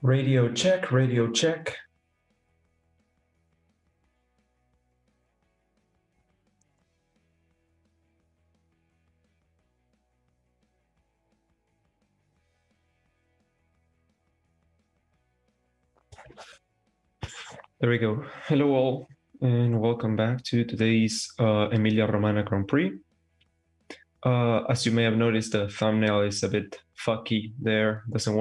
Radio check, radio check. There we go. Hello all, and welcome back to today's Emilia Romagna Grand Prix. As you may have noticed, the thumbnail is a bit fucky there. Doesn't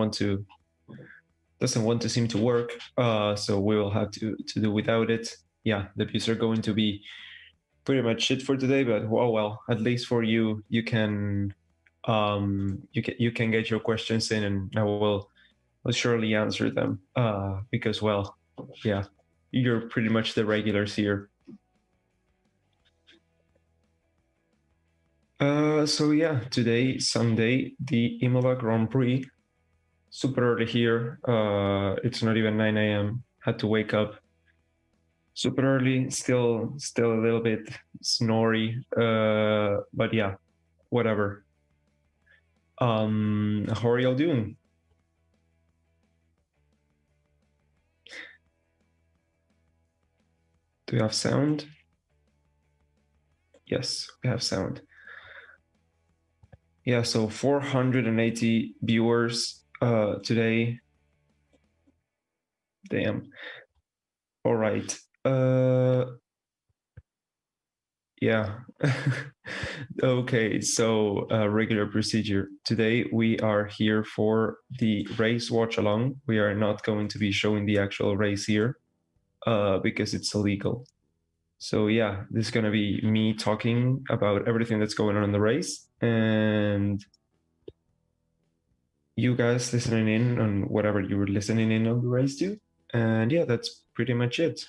want to seem to work. So we will have to do without it. Yeah, the views are going to be pretty much shit for today, but oh well. At least for you, you can get your questions in, and I will surely answer them. Because well, yeah, you're pretty much the regulars here. So yeah, today, Sunday, the Imola Grand Prix. Super early here. It's not even 9 a.m. Had to wake up super early. Still a little bit snory. But yeah, whatever. How are y'all doing? Do you have sound? Yes, we have sound. Yeah, so 480 viewers today. Damn. All right. Yeah. Okay, so regular procedure. Today we are here for the race watch along. We are not going to be showing the actual race here because it's illegal. So yeah, this is going to be me talking about everything that's going on in the race, and you guys listening in on whatever you were listening in on the race to. And yeah, that's pretty much it.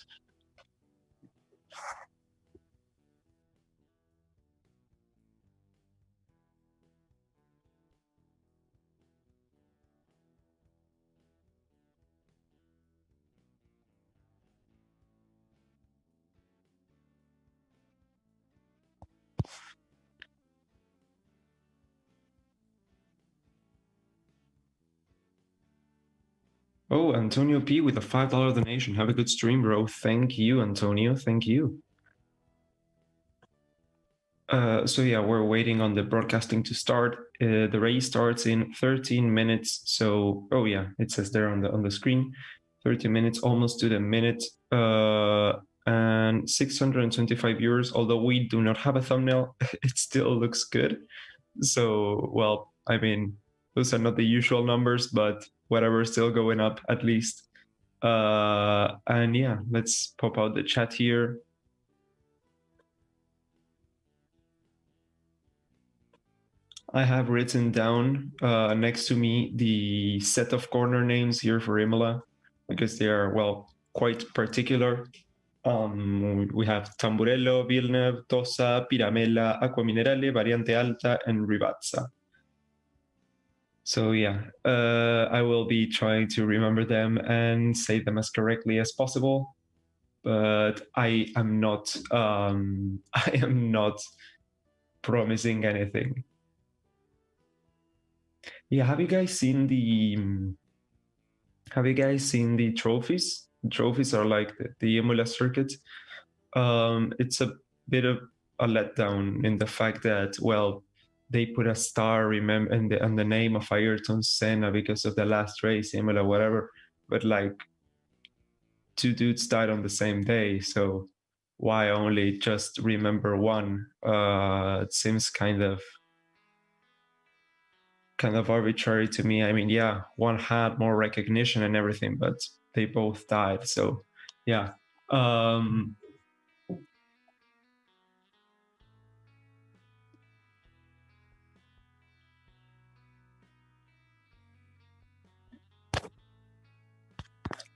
Oh, Antonio P with a $5 donation. Have a good stream, bro. Thank you, Antonio. Thank you. So yeah, we're waiting on the broadcasting to start. The race starts in 13 minutes. So, oh yeah, it says there on the screen, 30 minutes, almost to the minute. And 625 viewers. Although we do not have a thumbnail, it still looks good. So, well, I mean, those are not the usual numbers, but whatever, still going up at least. And yeah, let's pop out the chat here. I have written down next to me the set of corner names here for Imola because they are, well, quite particular. We have Tamburello, Villeneuve, Tosa, Piramella, Acquaminerale, Variante Alta, and Rivazza. So yeah, I will be trying to remember them and say them as correctly as possible, but I am not promising anything. Yeah, have you guys seen the trophies? The trophies are like the Imola circuit. It's a bit of a letdown in the fact that, well, they put a star in the name of Ayrton Senna because of the last race, Imola, whatever. But like, two dudes died on the same day, so why only just remember one? It seems kind of arbitrary to me. I mean, yeah, one had more recognition and everything, but they both died. So yeah.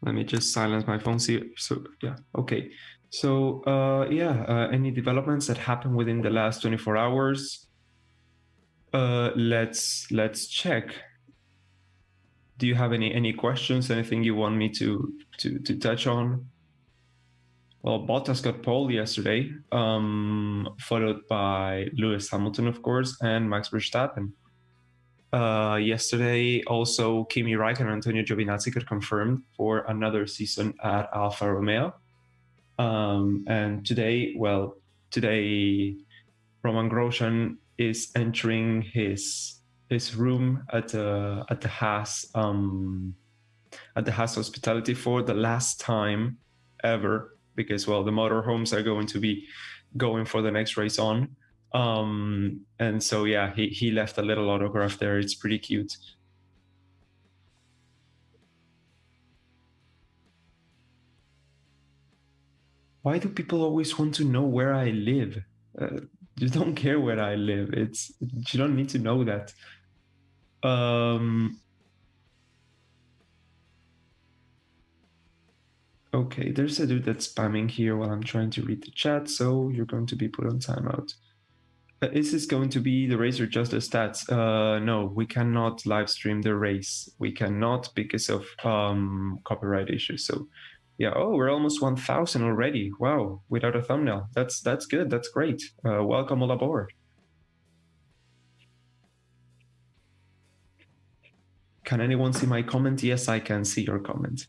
Let me just silence my phone. See, so yeah, okay. So any developments that happened within the last 24 hours? Let's check. Do you have any questions? Anything you want me to touch on? Well, Bottas got pole yesterday, followed by Lewis Hamilton, of course, and Max Verstappen. Yesterday, also Kimi Räikkönen and Antonio Giovinazzi got confirmed for another season at Alfa Romeo. And today, Roman Grosjean is entering his room at the Haas hospitality for the last time ever, because the motorhomes are going to be going for the next race on. And so yeah, he left a little autograph there. It's pretty cute. Why do people always want to know where I live? You don't care where I live. You don't need to know that. Okay, there's a dude that's spamming here while I'm trying to read the chat, so you're going to be put on timeout. Is this going to be the race or just the stats? No, we cannot live stream the race. We cannot because of copyright issues. So yeah, we're almost 1,000 already. Wow, without a thumbnail. That's good. That's great. Welcome all aboard. Can anyone see my comment? Yes, I can see your comment.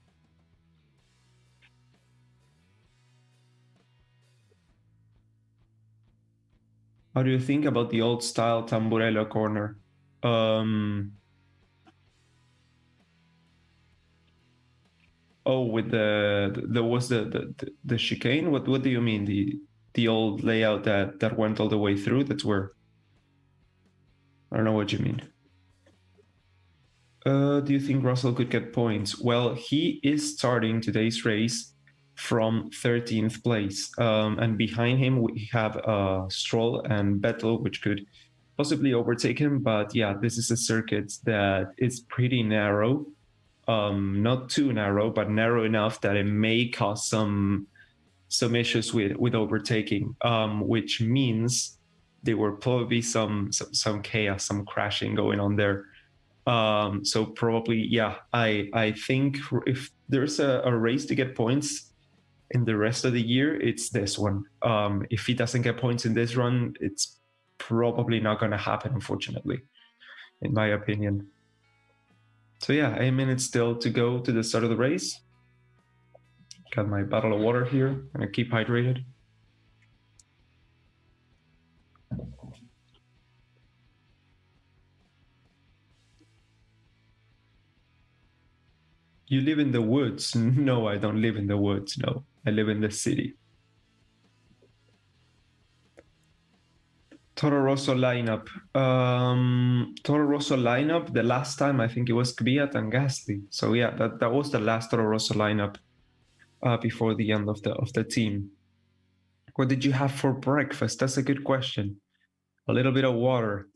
How do you think about the old style Tamburello corner? With the chicane. What do you mean? The old layout that went all the way through? That's where. I don't know what you mean. Do you think Russell could get points? Well, he is starting today's race from 13th place. And behind him, we have Stroll and Vettel, which could possibly overtake him. But yeah, this is a circuit that is pretty narrow. Not too narrow, but narrow enough that it may cause some issues with overtaking, which means there will probably some chaos, some crashing going on there. So probably, yeah, I think if there's a race to get points in the rest of the year, it's this one. If he doesn't get points in this run, it's probably not going to happen, unfortunately, in my opinion. So yeah, 8 minutes still to go to the start of the race. Got my bottle of water here, and I keep hydrated. You live in the woods? No, I don't live in the woods. No, I live in the city. Toro Rosso lineup. Toro Rosso lineup. The last time I think it was Kvyat and Gasly. So yeah, that was the last Toro Rosso lineup before the end of the team. What did you have for breakfast? That's a good question. A little bit of water.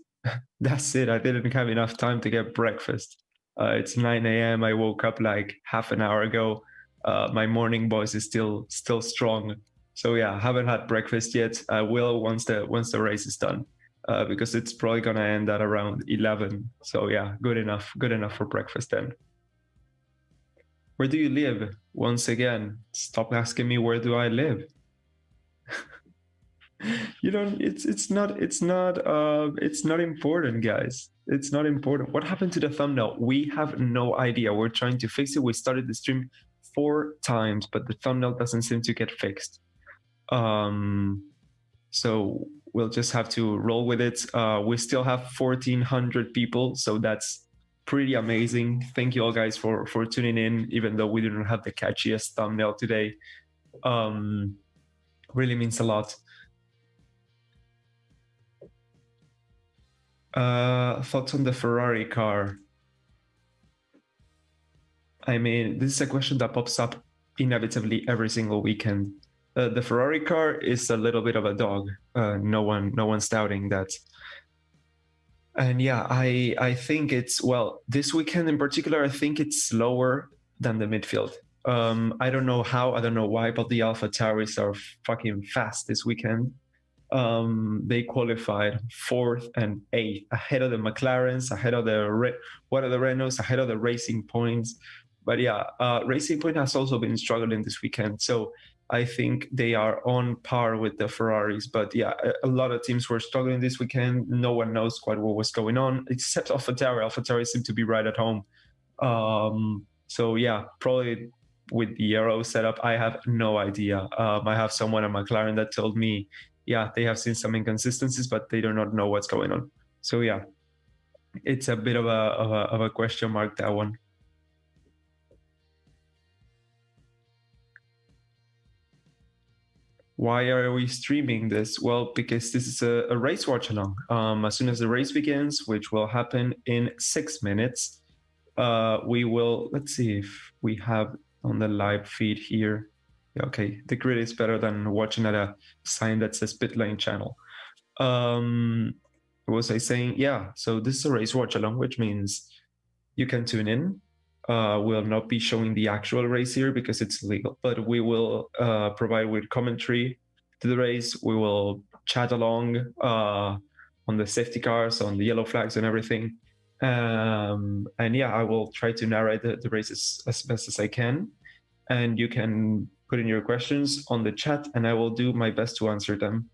That's it. I didn't have enough time to get breakfast. It's 9 a.m. I woke up like half an hour ago. My morning voice is still strong. So yeah, haven't had breakfast yet. I will once the race is done, because it's probably gonna end at around 11. So yeah, good enough for breakfast then. Where do you live? Once again, stop asking me where do I live. You don't. It's not important, guys. It's not important. What happened to the thumbnail? We have no idea. We're trying to fix it. We started the stream 4 times, but the thumbnail doesn't seem to get fixed. So we'll just have to roll with it. We still have 1,400 people, so that's pretty amazing. Thank you all guys for tuning in, even though we didn't have the catchiest thumbnail today. Really means a lot. Thoughts on the Ferrari car? I mean, this is a question that pops up inevitably every single weekend. The Ferrari car is a little bit of a dog. No one's doubting that. And yeah, I think it's, well, this weekend in particular, I think it's slower than the midfield. I don't know how, I don't know why, but the Alpha Tauris are fucking fast this weekend. They qualified 4th and 8th, ahead of the McLarens, ahead of the Renaults, ahead of the Racing Points. But yeah, Racing Point has also been struggling this weekend. So I think they are on par with the Ferraris. But yeah, a lot of teams were struggling this weekend. No one knows quite what was going on, except AlphaTauri. AlphaTauri seemed to be right at home. So yeah, probably with the aero setup, I have no idea. I have someone at McLaren that told me, yeah, they have seen some inconsistencies, but they do not know what's going on. So yeah, it's a bit of a question mark, that one. Why are we streaming this? Well, because this is a race watch along. As soon as the race begins, which will happen in 6 minutes, we will, let's see if we have on the live feed here. Yeah, okay, the grid is better than watching at a sign that says pit lane channel. What was I saying? Yeah, so this is a race watch along, which means you can tune in. We'll not be showing the actual race here because it's illegal, but we will provide with commentary to the race. We will chat along on the safety cars, on the yellow flags and everything. And yeah, I will try to narrate the races as best as I can. And you can put in your questions on the chat and I will do my best to answer them.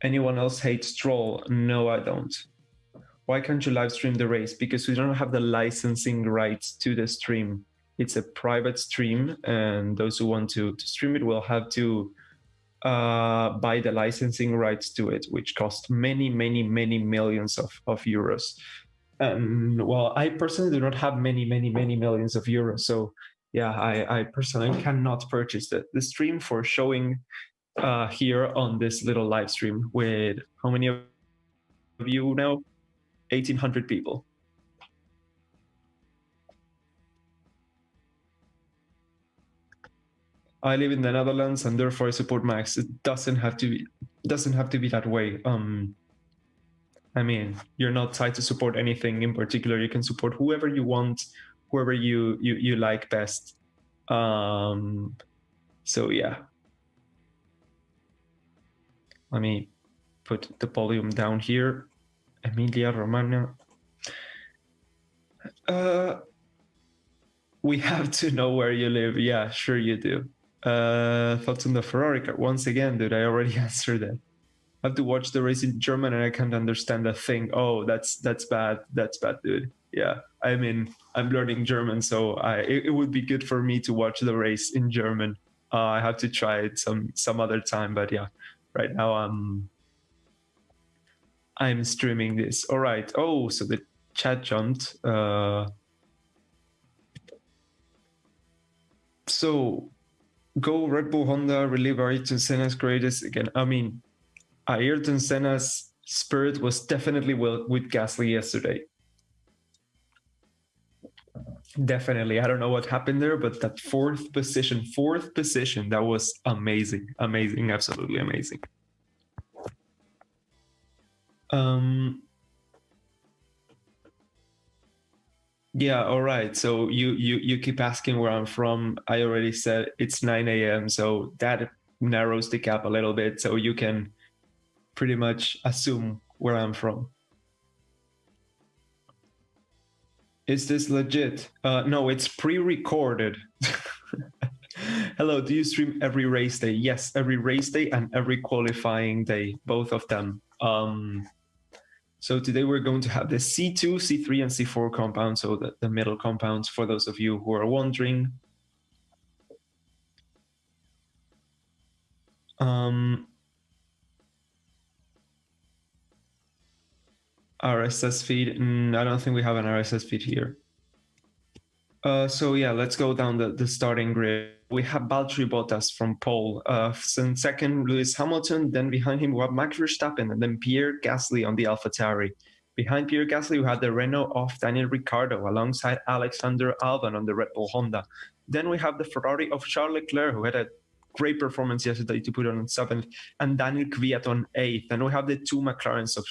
Anyone else hate Stroll? No, I don't. Why can't you live stream the race? Because we don't have the licensing rights to the stream. It's a private stream, and those who want to stream it will have to buy the licensing rights to it, which cost many millions of euros. Well, I personally do not have many millions of euros. So yeah, I personally cannot purchase the stream for showing here on this little live stream with how many of you now? 1,800 people. I live in the Netherlands and therefore I support Max. It doesn't have to be that way. I mean, you're not tied to support anything in particular. You can support whoever you want, whoever you like best. So yeah. Let me put the volume down here. Emilia Romagna. We have to know where you live. Yeah, sure you do. Thoughts on the Ferrari car? Once again, dude, I already answered that. I have to watch the race in German and I can't understand a thing. Oh, that's bad. That's bad, dude. Yeah, I mean, I'm learning German, so it would be good for me to watch the race in German. I have to try it some other time, but yeah, right now I'm streaming this. All right. Oh, so the chat jumped. So go Red Bull Honda, relive Ayrton Senna's greatest again. I mean, Ayrton Senna's spirit was definitely with Gasly yesterday. Definitely. I don't know what happened there, but that fourth position, that was amazing. Amazing, absolutely amazing. Yeah, all right. So you keep asking where I'm from. I already said it's 9 a.m. So that narrows the gap a little bit. So you can pretty much assume where I'm from. Is this legit? No, it's pre-recorded. Hello, do you stream every race day? Yes, every race day and every qualifying day, both of them. So today we're going to have the C2, C3, and C4 compounds, so the middle compounds, for those of you who are wondering. RSS feed, I don't think we have an RSS feed here. So yeah, let's go down the starting grid. We have Valtteri Bottas from pole. Second, Lewis Hamilton. Then behind him, we have Max Verstappen, and then Pierre Gasly on the AlphaTauri. Behind Pierre Gasly, we had the Renault of Daniel Ricciardo alongside Alexander Albon on the Red Bull Honda. Then we have the Ferrari of Charles Leclerc, who had a great performance yesterday to put on 7th, and Daniel Kvyat on 8th. Then we have the two McLarens of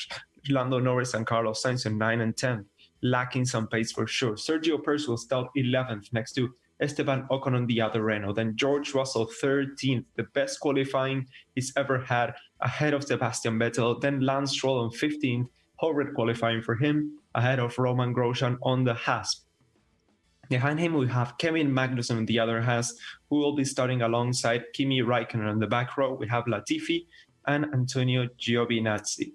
Lando Norris and Carlos Sainz on 9 and 10. Lacking some pace for sure. Sergio Perez will start 11th next to Esteban Ocon on the other Renault. Then George Russell 13th, the best qualifying he's ever had, ahead of Sebastian Vettel. Then Lance Stroll on 15th, horrid qualifying for him, ahead of Roman Grosjean on the Haas. Behind him, we have Kevin Magnussen on the other half, who will be starting alongside Kimi Räikkönen on the back row. We have Latifi and Antonio Giovinazzi.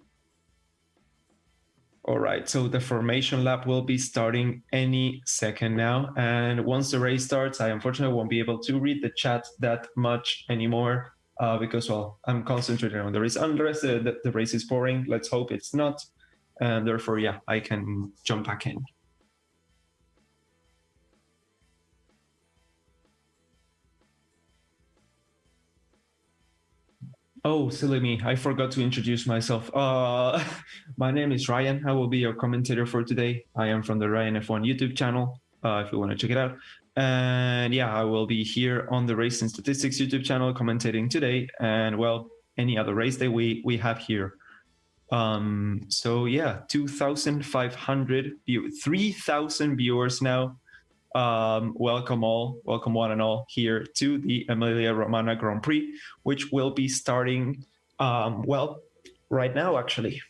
All right, so the formation lap will be starting any second now. And once the race starts, I unfortunately won't be able to read the chat that much anymore because, well, I'm concentrated on the race. Unless the race is boring, let's hope it's not. And therefore, yeah, I can jump back in. Oh, silly me. I forgot to introduce myself. My name is Ryan. I will be your commentator for today. I am from the Raian F1 YouTube channel, if you want to check it out. And yeah, I will be here on the Racing Statistics YouTube channel commentating today and, well, any other race that we have here. So yeah, 2,500, 3,000 viewers now. Welcome one and all here to the Emilia Romagna Grand Prix, which will be starting, well, right now actually.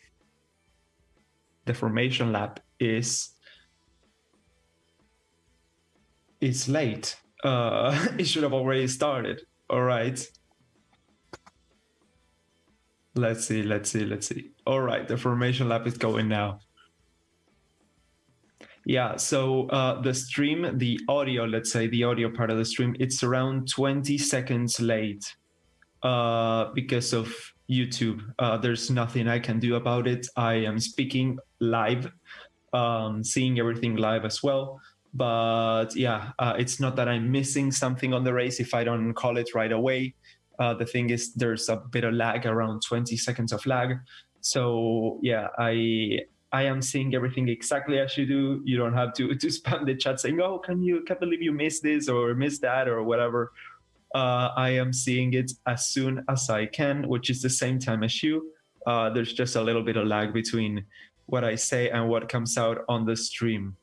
The formation lap is late. It should have already started. All right. Let's see. All right, the formation lap is going now. Yeah, so the stream, the audio, let's say the audio part of the stream, it's around 20 seconds late because of YouTube. There's nothing I can do about it. I am speaking live, seeing everything live as well. But yeah, it's not that I'm missing something on the race if I don't call it right away. The thing is, there's a bit of lag, around 20 seconds of lag. So yeah, I am seeing everything exactly as you do. You don't have to spam the chat saying, "Oh, can't believe you missed this or missed that or whatever." I am seeing it as soon as I can, which is the same time as you. There's just a little bit of lag between what I say and what comes out on the stream.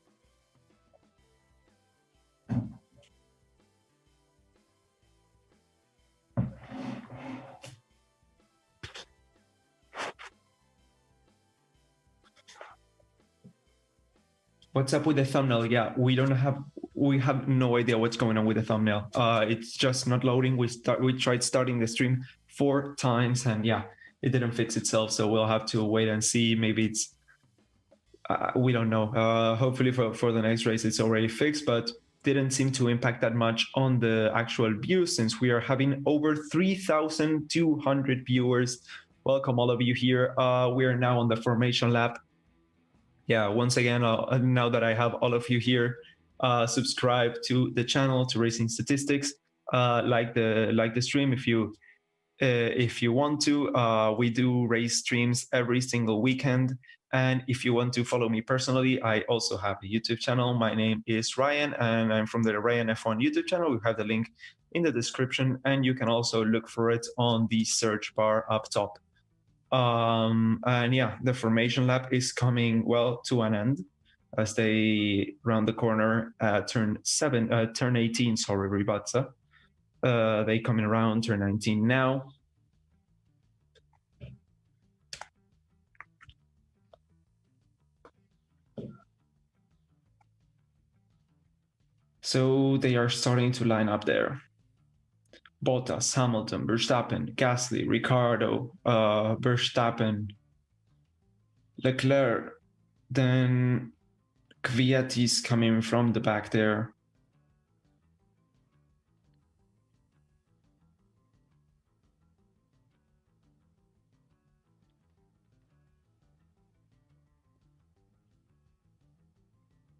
What's up with the thumbnail? Yeah, we have no idea what's going on with the thumbnail. It's just not loading. We tried starting the stream 4 times and yeah, it didn't fix itself. So we'll have to wait and see. Maybe it's, we don't know. Hopefully for the next race, it's already fixed, but didn't seem to impact that much on the actual views since we are having over 3,200 viewers. Welcome all of you here. We are now on the formation lap. Yeah, once again, now that I have all of you here, subscribe to the channel, to Racing Statistics, like the stream if you want to. We do race streams every single weekend, and if you want to follow me personally, I also have a YouTube channel. My name is Ryan, and I'm from the Raian F1 YouTube channel. We have the link in the description, and you can also look for it on the search bar up top. And yeah, the formation lap is coming well to an end as they round the corner at turn 18, sorry, Ribazza. They coming around turn 19 now. So they are starting to line up there. Bottas, Hamilton, Verstappen, Gasly, Ricardo, Verstappen, Leclerc, then Kvyati's coming from the back there.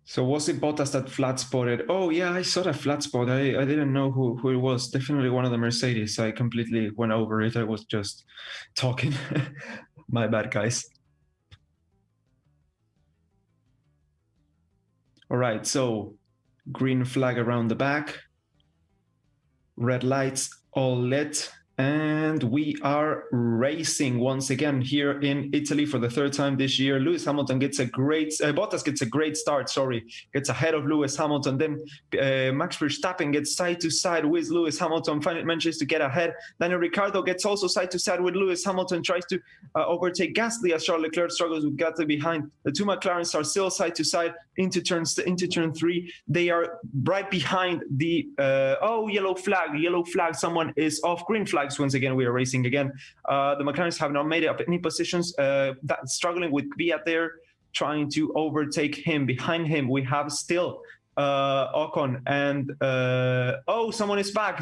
So was it Bottas that flat spotted? Oh yeah, I saw that flat spot. I didn't know who it was. Definitely one of the Mercedes. I completely went over it. I was just talking. My bad, guys. All right, so green flag around the back. Red lights all lit. And we are racing once again here in Italy for the third time this year. Lewis Hamilton gets a great, Bottas gets a great start, gets ahead of Lewis Hamilton. Then Max Verstappen gets side to side with Lewis Hamilton, finally manages to get ahead. Then Ricardo gets also side to side with Lewis Hamilton, tries to overtake Gasly as Charles Leclerc struggles with Gasly behind. The two McLarens are still side to side into turn 3. They are right behind the, yellow flag, someone is off. Green flag. Once again, we are racing again. The McLarens have not made it up any positions. Struggling with Kvyat there, trying to overtake him. Behind him, we have still Ocon and someone is back.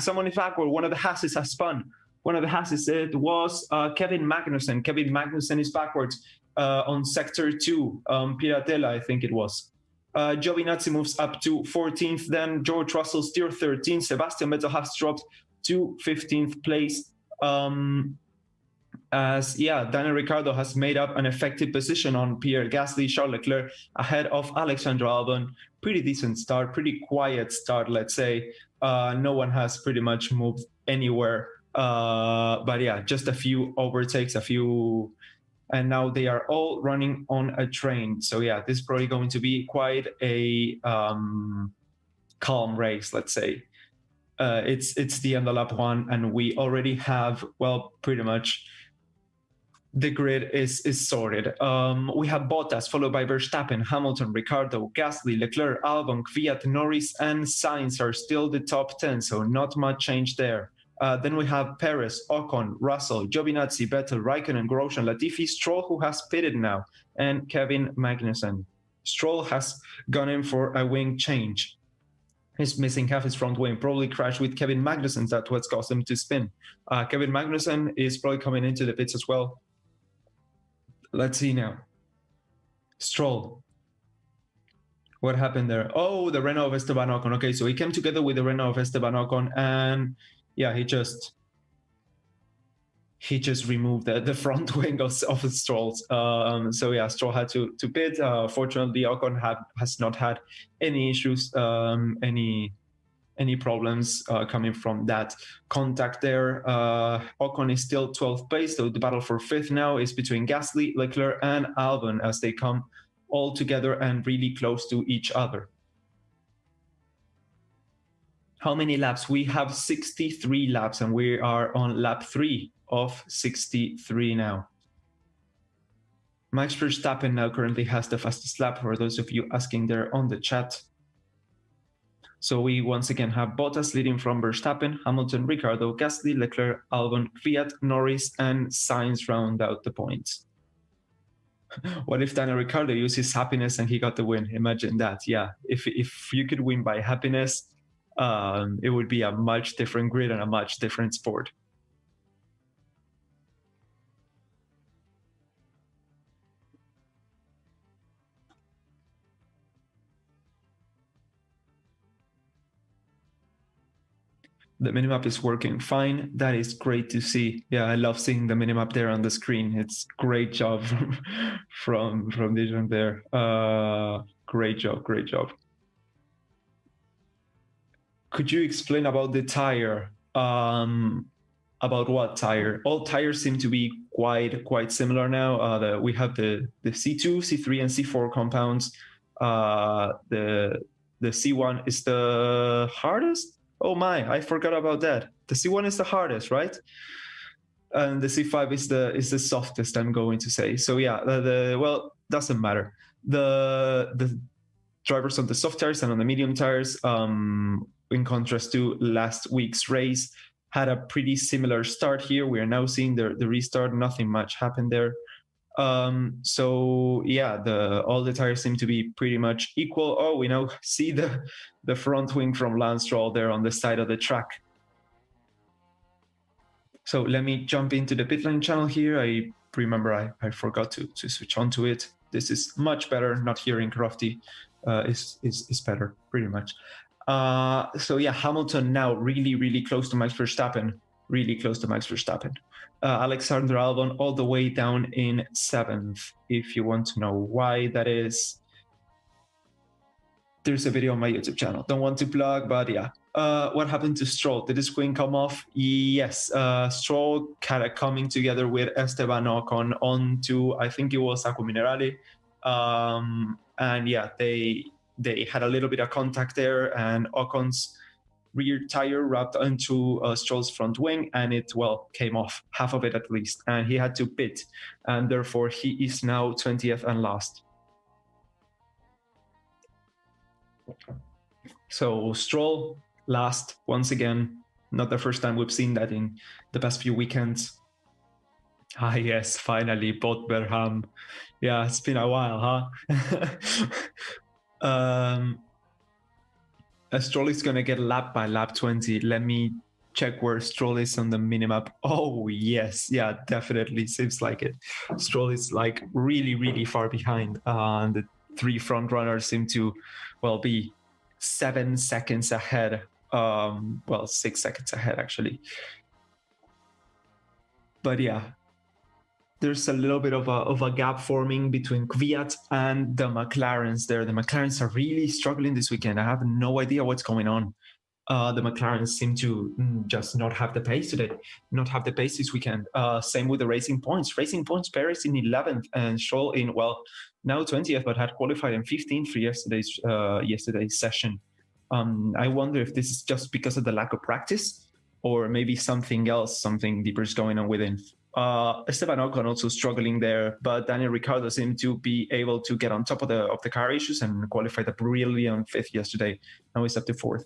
Where one of the Hasses has spun. One of the Hasses, it was Kevin Magnussen. Kevin Magnussen is backwards on sector 2. Piratella, I think it was. Giovinazzi moves up to 14th. Then George Russell still 13th. Sebastian Vettel has dropped to 15th place. Daniel Ricciardo has made up an effective position on Pierre Gasly, Charles Leclerc ahead of Alexander Albon. Pretty decent start, pretty quiet start, let's say. No one has pretty much moved anywhere. But yeah, just a few overtakes, and now they are all running on a train. So yeah, this is probably going to be quite a calm race, let's say. It's the end of lap 1, and we already have, well, pretty much the grid is sorted. We have Bottas, followed by Verstappen, Hamilton, Ricardo, Gasly, Leclerc, Albon, Kvyat, Norris, and Sainz are still the top 10, so not much change there. Then we have Perez, Ocon, Russell, Giovinazzi, Vettel, Raikkonen, Grosjean, Latifi, Stroll, who has pitted now, and Kevin Magnussen. Stroll has gone in for a wing change. He's missing half his front wing, probably crashed with Kevin Magnussen. That's what's caused him to spin. Kevin Magnussen is probably coming into the pits as well. Let's see now. Stroll. What happened there? Oh, the Renault of Esteban Ocon. Okay, so he came together with the Renault of Esteban Ocon, and yeah, he just removed the front wing of Stroll's. So yeah, Stroll had to pit. Fortunately, Ocon has not had any issues, any problems coming from that contact there. Ocon is still 12th place, so the battle for 5th now is between Gasly, Leclerc, and Albon as they come all together and really close to each other. How many laps? We have 63 laps, and we are on lap 3 of 63 now. Max Verstappen now currently has the fastest lap, for those of you asking there on the chat. So we once again have Bottas leading from Verstappen, Hamilton, Ricardo, Gasly, Leclerc, Albon, Kvyat, Norris, and Sainz round out the points. What if Daniel Ricciardo used his happiness and he got the win? Imagine that. Yeah, if you could win by happiness, it would be a much different grid and a much different sport. The minimap is working fine. That is great to see. Yeah, I love seeing the minimap there on the screen. It's great job from Dijon there. Great job. Could you explain about the tire? About what tire? All tires seem to be quite similar now. We have the C2, C3, and C4 compounds. The C1 is the hardest. Oh my, I forgot about that. The C1 is the hardest, right? And the C5 is the softest, I'm going to say. So yeah, well, doesn't matter. The drivers on the soft tires and on the medium tires, in contrast to last week's race, had a pretty similar start here. We are now seeing the restart. Nothing much happened there. So yeah, all the tires seem to be pretty much equal. Oh, we now see the front wing from Lance Stroll there on the side of the track. So let me jump into the pit lane channel here. I remember I forgot to switch on to it. This is much better. Not hearing Crofty is better, pretty much. So yeah, Hamilton now really close to Max Verstappen. Really close to Max Verstappen. Alexander Albon all the way down in 7th. If you want to know why that is, there's a video on my YouTube channel. Don't want to plug, but yeah, What happened to Stroll? Did his wing come off? Yes. Stroll kind of coming together with Esteban Ocon onto, I think it was Acqua Minerale. And yeah, they had a little bit of contact there, and Ocon's rear tire wrapped onto Stroll's front wing, and it, well, came off, half of it at least, and he had to pit, and therefore he is now 20th and last. So Stroll last once again. Not the first time we've seen that in the past few weekends. Ah, yes, finally, Bot Berham. Yeah, it's been a while, huh? Stroll is going to get lapped by lap 20. Let me check where Stroll is on the minimap. Oh, yes. Yeah, definitely. Seems like it. Stroll is like really, really far behind. The three front runners seem to, well, be 7 seconds ahead. Well, 6 seconds ahead, actually. But yeah, there's a little bit of a gap forming between Kvyat and the McLarens there. The McLarens are really struggling this weekend. I have no idea what's going on. The McLarens seem to just not have the pace today, not have the pace this weekend. Same with the Racing Points. Racing Points, Perez in 11th and Stroll in, well, now 20th, but had qualified in 15th for yesterday's session. I wonder if this is just because of the lack of practice, or maybe something else, something deeper is going on within. Esteban Ocon also struggling there, but Daniel Ricardo seemed to be able to get on top of the car issues and qualified a brilliant 5th yesterday. Now he's up to 4th.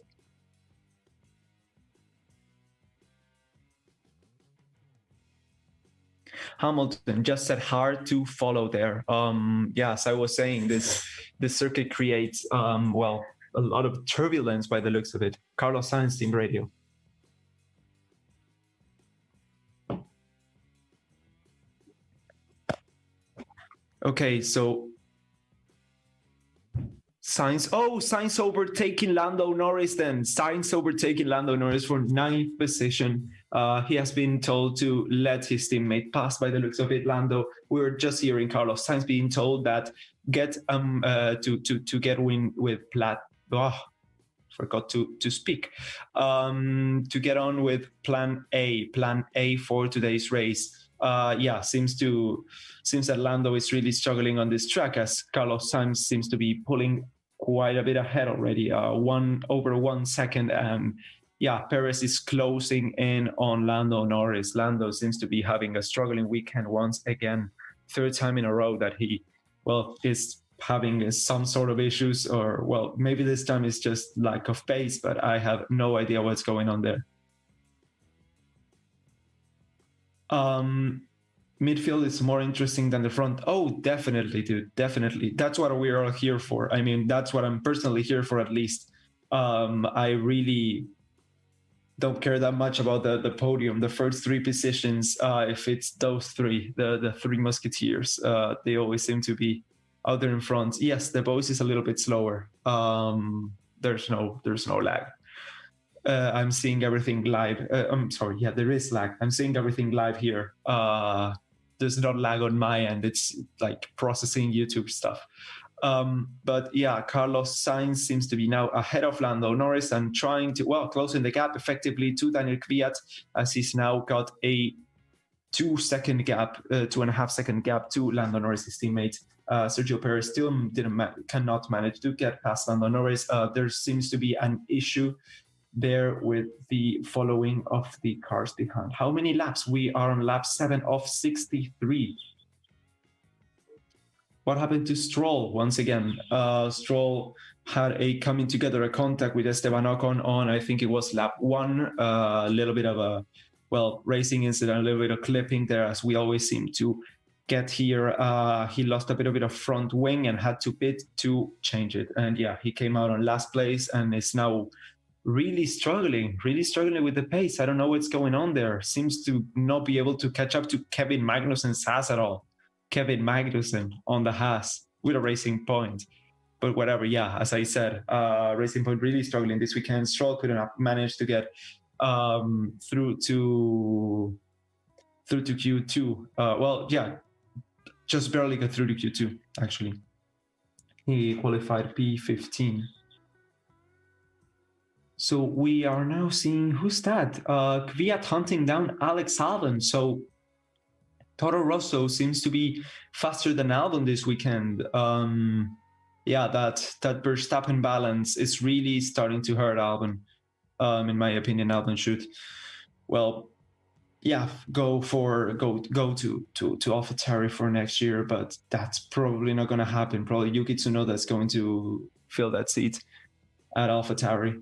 Hamilton just said hard to follow there. As I was saying, this circuit creates well, a lot of turbulence by the looks of it. Carlos Sainz, Team Radio. Okay, so Sainz overtaking Lando Norris then. Sainz overtaking Lando Norris for 9th position. He has been told to let his teammate pass by the looks of it, Lando. We were just hearing Carlos Sainz being told that to get win with forgot to speak. To get on with plan A for today's race. Seems that Lando is really struggling on this track, as Carlos Sainz seems to be pulling quite a bit ahead already, 1 second. And Perez is closing in on Lando Norris. Lando seems to be having a struggling weekend once again, 3rd time in a row that he, well, is having some sort of issues, or, well, maybe this time it's just lack of pace, but I have no idea what's going on there. Midfield is more interesting than the front. Oh, definitely, dude. Definitely. That's what we're all here for. I mean, that's what I'm personally here for, at least. I really don't care that much about the podium, the first 3 positions. If it's those 3, the 3 Musketeers, they always seem to be out there in front. Yes, the Bose is a little bit slower. There's no lag. I'm seeing everything live. I'm sorry. Yeah, there is lag. I'm seeing everything live here. There's not lag on my end. It's like processing YouTube stuff. But yeah, Carlos Sainz seems to be now ahead of Lando Norris and trying to, well, closing the gap effectively to Daniel Kvyat, as he's now got a 2.5 second gap to Lando Norris, his teammate. Sergio Perez still cannot manage to get past Lando Norris. There seems to be an issue there with the following of the cars behind. How many laps? We are on lap 7 of 63. What happened to Stroll? Once again, Stroll had a coming together, a contact with Esteban Ocon on, I think it was lap 1, a little bit of a, well, racing incident, a little bit of clipping there, as we always seem to get here. He lost a bit of front wing and had to pit to change it. And yeah, he came out on last place and is now really struggling with the pace. I don't know what's going on there. Seems to not be able to catch up to Kevin Magnussen's Haas at all. Kevin Magnussen on the Haas with a Racing Point. But whatever, yeah, as I said, Racing Point really struggling this weekend. Stroll couldn't manage to get through to Q2. Well, yeah, just barely got through to Q2, actually. He qualified P15. So we are now seeing, who's that? Kvyat hunting down Alex Albon. So Toro Rosso seems to be faster than Albon this weekend. Yeah, that Verstappen balance is really starting to hurt Albon. In my opinion, Albon should, well, yeah, go to AlphaTauri for next year, but that's probably not going to happen. Probably Yuki Tsunoda is going to fill that seat at AlphaTauri.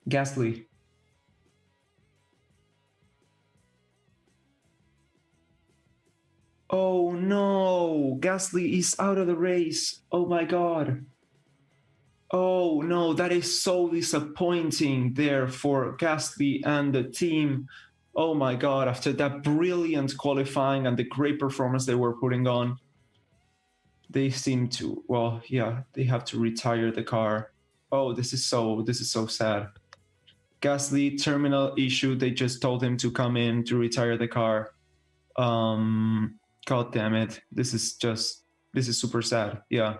Gasly. Oh no, Gasly is out of the race. Oh my god. Oh no, that is so disappointing there for Gasly and the team. Oh my god, after that brilliant qualifying and the great performance they were putting on, they seem to, well, yeah, they have to retire the car. Oh, this is so sad. Gasly terminal issue, they just told him to come in to retire the car. God damn it. This is super sad. Yeah.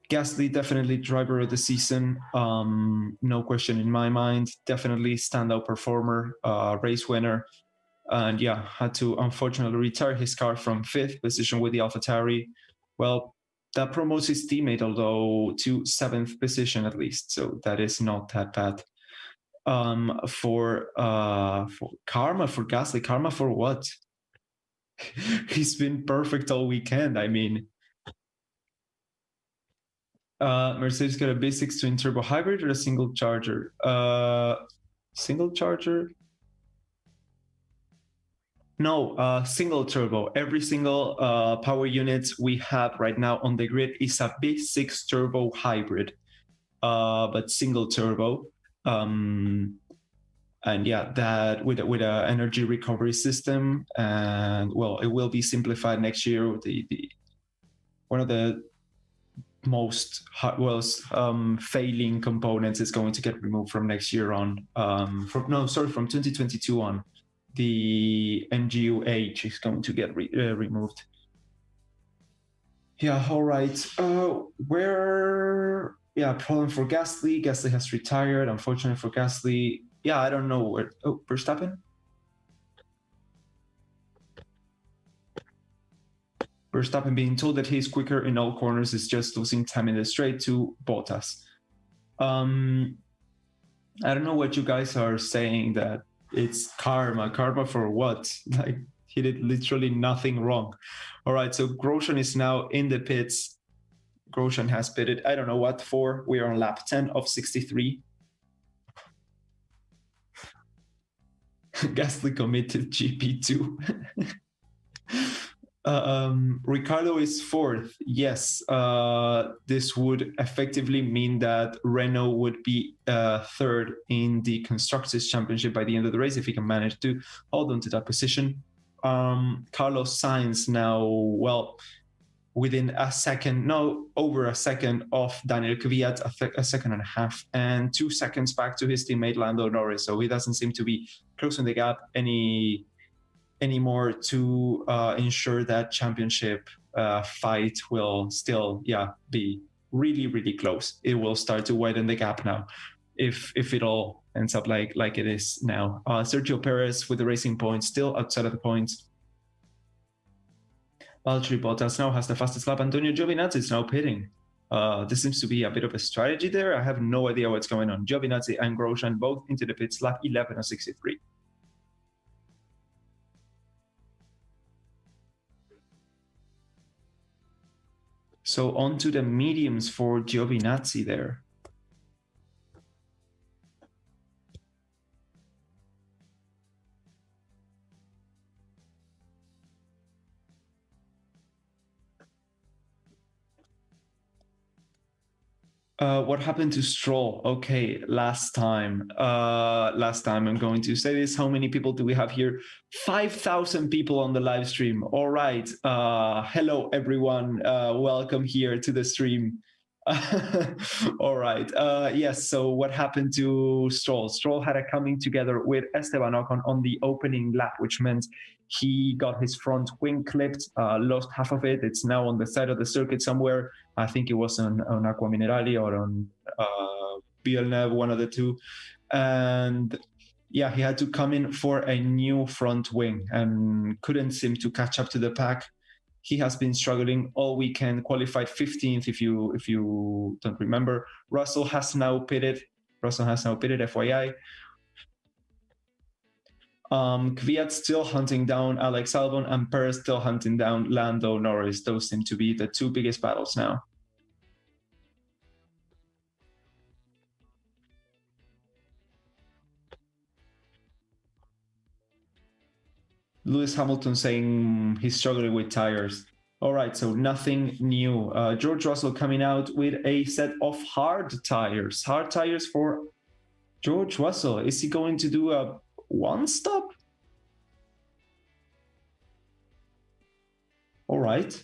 Gasly, definitely driver of the season. No question in my mind. Definitely standout performer, race winner. And yeah, had to unfortunately retire his car from 5th position with the AlphaTauri. Well, that promotes his teammate, although to 7th position at least. So that is not that bad. For karma for Gasly, karma for what? He's been perfect all weekend. I mean, Mercedes got a V6 twin turbo hybrid or a single charger? Single charger? No, single turbo. Every single power unit we have right now on the grid is a V6 turbo hybrid, but single turbo. And yeah, that with an energy recovery system, and well, it will be simplified next year. The one of the most failing components is going to get removed from next year on. From 2022 on. The NGUH is going to get removed. Yeah, all right. Problem for Gasly. Gasly has retired. Unfortunately for Gasly. Yeah, I don't know where. Oh, Verstappen? Verstappen being told that he's quicker in all corners is just losing time in the straight to Bottas. I don't know what you guys are saying, that it's karma. Karma for what? Like, he did literally nothing wrong. All right, so Grosjean is now in the pits. Grosjean has pitted, I don't know what for. We are on lap 10 of 63. Gasly committed GP2. Ricardo is 4th. Yes, this would effectively mean that Renault would be 3rd in the Constructors' Championship by the end of the race if he can manage to hold on to that position. Carlos Sainz now, well, within over a second of Daniel Kvyat, a second and a half, and 2 seconds back to his teammate Lando Norris. So he doesn't seem to be closing the gap anymore to ensure that championship fight will still, be really, really close. It will start to widen the gap now, if it all ends up like it is now. Sergio Perez with the Racing Point still outside of the points. Valtteri Bottas now has the fastest lap. Antonio Giovinazzi is now pitting. This seems to be a bit of a strategy there. I have no idea what's going on. Giovinazzi and Grosjean both into the pits, lap 11 of 63. So on to the mediums for Giovinazzi there. What happened to Stroll? Okay, last time I'm going to say this. How many people do we have here? 5,000 people on the live stream. All right. Hello, everyone. Welcome here to the stream. All right. Yes. So what happened to Stroll? Stroll had a coming together with Esteban Ocon on the opening lap, which meant he got his front wing clipped, lost half of it. It's now on the side of the circuit somewhere. I think it was on Aqua Minerali or on Villeneuve, one of the two. And yeah, he had to come in for a new front wing and couldn't seem to catch up to the pack. He has been struggling all weekend, qualified 15th if you don't remember. Russell has now pitted, FYI. Kvyat still hunting down Alex Albon, and Perez still hunting down Lando Norris. Those seem to be the two biggest battles now. Lewis Hamilton saying he's struggling with tires. All right, so nothing new. George Russell coming out with a set of hard tires. Hard tires for George Russell. Is he going to do a one stop? All right.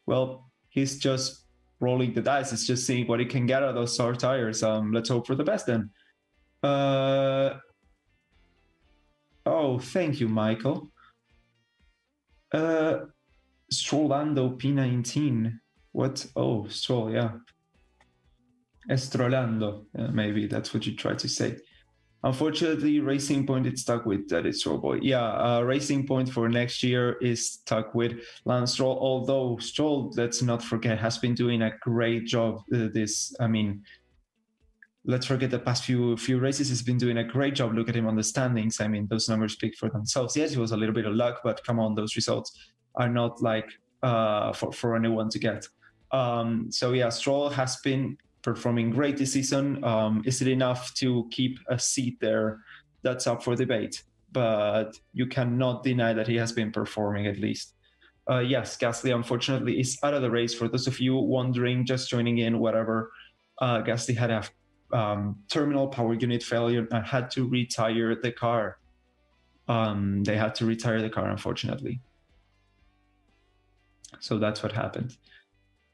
Well, he's just rolling the dice. It's just seeing what he can get out of those hard tires. Let's hope for the best then. Oh, thank you, Michael. Strollando P19. What? Oh, Stroll, yeah. Estrolando, maybe that's what you tried to say. Unfortunately, Racing Point is stuck with that is Stroll boy. Yeah, Racing Point for next year is stuck with Lance Stroll. Although Stroll, let's not forget, has been doing a great job. Let's forget the past few races. He's been doing a great job. Look at him on the standings. I mean, those numbers speak for themselves. Yes, it was a little bit of luck, but come on, those results are not like for anyone to get. So yeah, Stroll has been performing great this season. Is it enough to keep a seat there? That's up for debate. But you cannot deny that he has been performing at least. Yes, Gasly unfortunately is out of the race. For those of you wondering, just joining in, whatever, Gasly had a terminal power unit failure and had to retire the car. They had to retire the car, unfortunately. So that's what happened.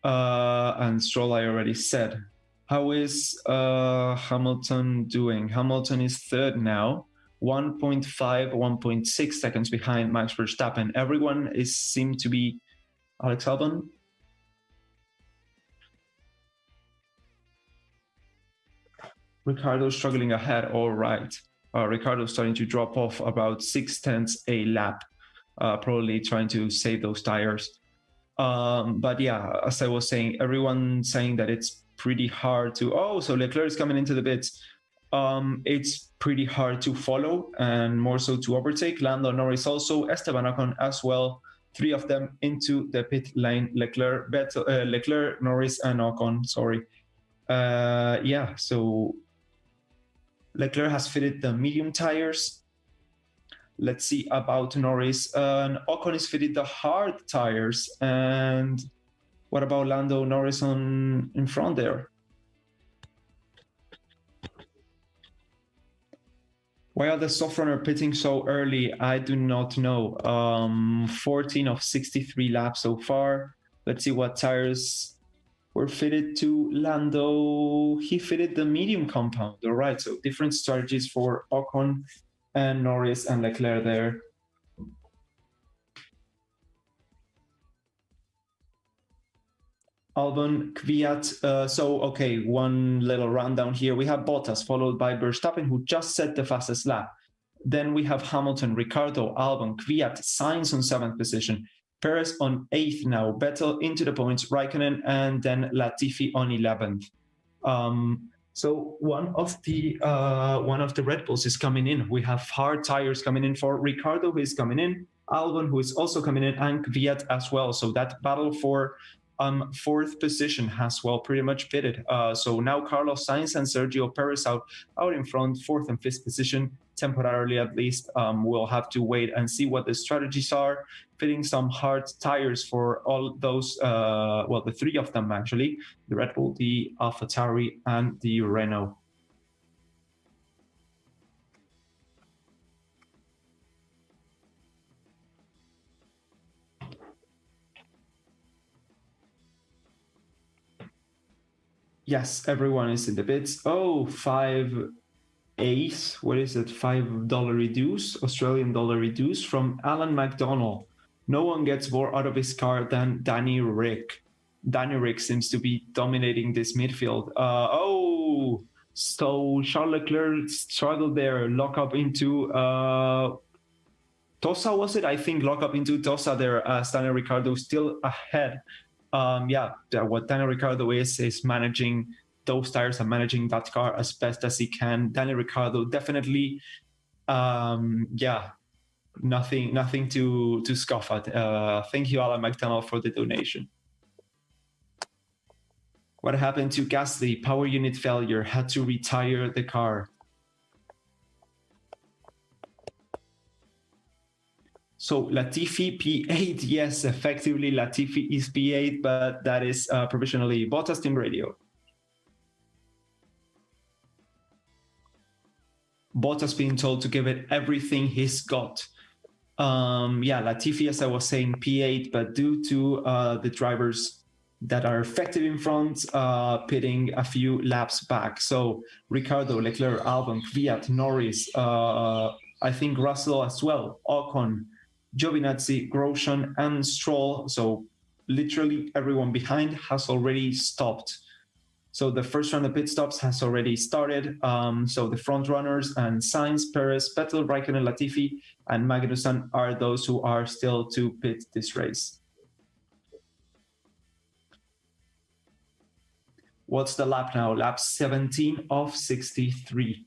And Stroll, I already said. How is Hamilton doing? Hamilton is third now, 1.5, 1.6 seconds behind Max Verstappen. Everyone seemed to be Alex Albon. Ricardo struggling ahead. All right. Ricardo starting to drop off about 0.6 a lap, probably trying to save those tires. But yeah, as I was saying, everyone saying that it's pretty hard to. Oh, so Leclerc is coming into the pits. It's pretty hard to follow and more so to overtake. Lando Norris also, Esteban Ocon as well. Three of them into the pit lane. Leclerc, Norris, and Ocon. Sorry. Yeah, so Leclerc has fitted the medium tires. Let's see about Norris. Ocon is fitted the hard tires. And what about Lando Norris in front there? Why are the soft runner pitting so early? I do not know. 14 of 63 laps so far. Let's see what tires were fitted to Lando. He fitted the medium compound. All right, so different strategies for Ocon and Norris and Leclerc there. Albon, Kvyat. So, okay, one little rundown here. We have Bottas, followed by Verstappen, who just set the fastest lap. Then we have Hamilton, Ricardo, Albon, Kvyat, Sainz on 7th position, Perez on 8th now, Vettel into the points, Raikkonen, and then Latifi on 11th. So one of the Red Bulls is coming in. We have hard tires coming in for Ricardo, who is coming in, Albon, who is also coming in, and Kvyat as well. So that battle for 4th position has well pretty much pitted. So now Carlos Sainz and Sergio Perez out in front, 4th and 5th position, temporarily at least. We'll have to wait and see what the strategies are. Fitting some hard tires for all those, well, the 3 of them actually, the Red Bull, the AlphaTauri, and the Renault. Yes, everyone is in the pits. Oh, 5 what is it? $5 reduce, Australian dollar reduce from Alan McDonald. No one gets more out of his car than Danny Rick. Danny Rick seems to be dominating this midfield. So Charles Leclerc struggled there, lock up into Tosa, was it? I think lock up into Tosa there as Daniel Ricardo still ahead. What Daniel Ricardo is managing those tires and managing that car as best as he can. Daniel Ricardo definitely, nothing to scoff at. Thank you, Alan McDonald, for the donation. What happened to Gasly? Power unit failure, had to retire the car. So Latifi P8, yes, effectively Latifi is P8, but that is provisionally Bottas Team Radio. Bottas being told to give it everything he's got. Latifi, as I was saying, P8, but due to the drivers that are effective in front, pitting a few laps back. So Ricardo, Leclerc, Albon, Kvyat, Norris, I think Russell as well, Ocon, Giovinazzi, Grosjean, and Stroll. So literally everyone behind has already stopped. So the first round of pit stops has already started. So the front runners and Sainz, Perez, Vettel, Raikkonen, Latifi, and Magnussen are those who are still to pit this race. What's the lap now? Lap 17 of 63.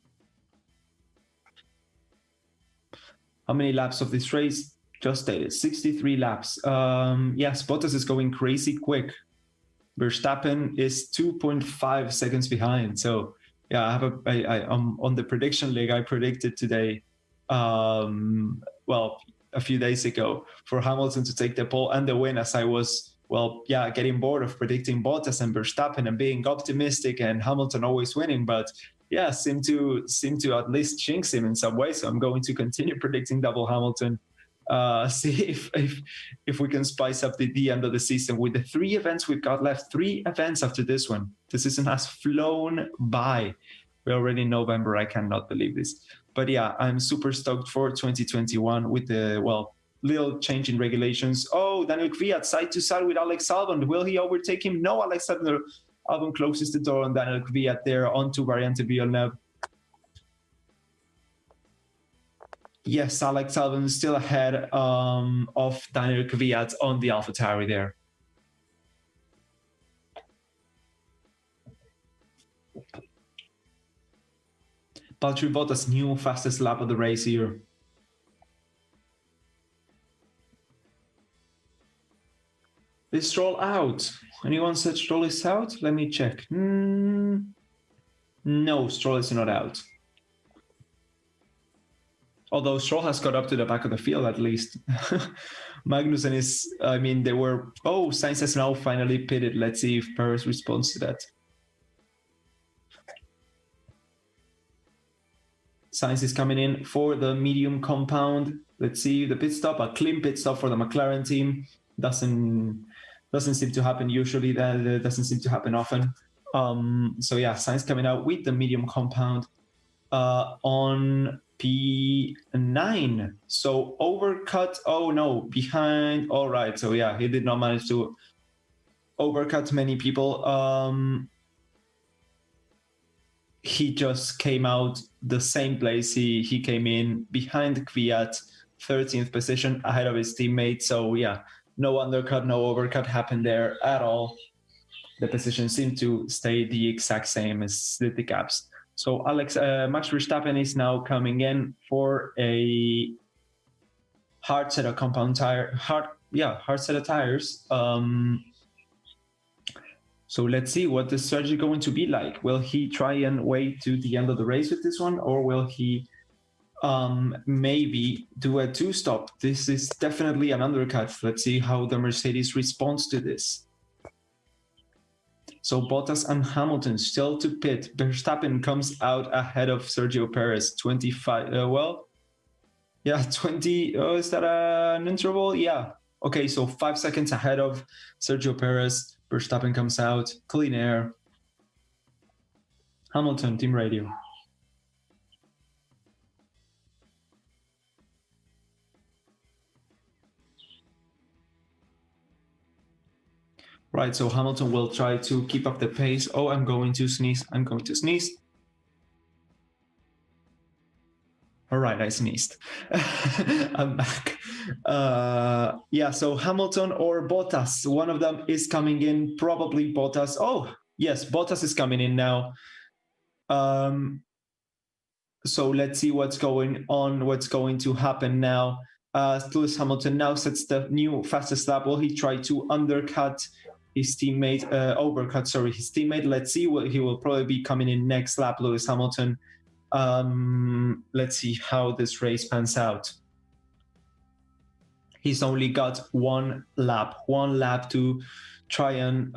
How many laps of this race? Just stated, 63 laps. Yes, Bottas is going crazy quick. Verstappen is 2.5 seconds behind. So yeah, I'm on the prediction league. I predicted today, a few days ago, for Hamilton to take the pole and the win, as I was, getting bored of predicting Bottas and Verstappen and being optimistic and Hamilton always winning. But yeah, seem to at least jinx him in some way. So I'm going to continue predicting double Hamilton. See if we can spice up the end of the season with the 3 events we've got left. 3 events after this one. The season has flown by. We're already in November. I cannot believe this. But yeah, I'm super stoked for 2021 with the, little change in regulations. Oh, Daniel Kvyat side to side with Alex Albon. Will he overtake him? No, Alexander Albon closes the door on Daniel Kvyat there onto Variante Villeneuve. Yes, Alex Albon is still ahead of Daniel Kvyat on the AlphaTauri there. Valtteri Bottas, new fastest lap of the race here. Is Stroll out? Anyone said Stroll is out? Let me check. No, Stroll is not out. Although Stroll has got up to the back of the field at least. Magnussen is, Sainz has now finally pitted. Let's see if Perez responds to that. Sainz is coming in for the medium compound. Let's see the pit stop, a clean pit stop for the McLaren team. Doesn't seem to happen usually. That doesn't seem to happen often. Sainz coming out with the medium compound on P9. So overcut. Oh no, behind. All right. So yeah, he did not manage to overcut many people. He just came out the same place he came in, behind Kvyat, 13th position, ahead of his teammate. So yeah, no undercut, no overcut happened there at all. The positions seem to stay the exact same as the gaps. So Max Verstappen is now coming in for a hard set of compound tire, hard set of tires. So let's see what the strategy is going to be like. Will he try and wait to the end of the race with this one, or will he maybe do a 2-stop? This is definitely an undercut. Let's see how the Mercedes responds to this. So Bottas and Hamilton still to pit. Verstappen comes out ahead of Sergio Perez, 25. 20. Oh, is that an interval? Yeah. Okay, so 5 seconds ahead of Sergio Perez. Verstappen comes out, clean air. Hamilton, team radio. Right, so Hamilton will try to keep up the pace. Oh, I'm going to sneeze. I'm going to sneeze. All right, I sneezed. I'm back. Yeah, so Hamilton or Bottas, one of them is coming in, probably Bottas. Oh, yes, Bottas is coming in now. So let's see what's going on, what's going to happen now. Lewis Hamilton now sets the new fastest lap. Will he try to undercut his teammate, his teammate? Let's see. He will probably be coming in next lap, Lewis Hamilton. Let's see how this race pans out. He's only got one lap to try and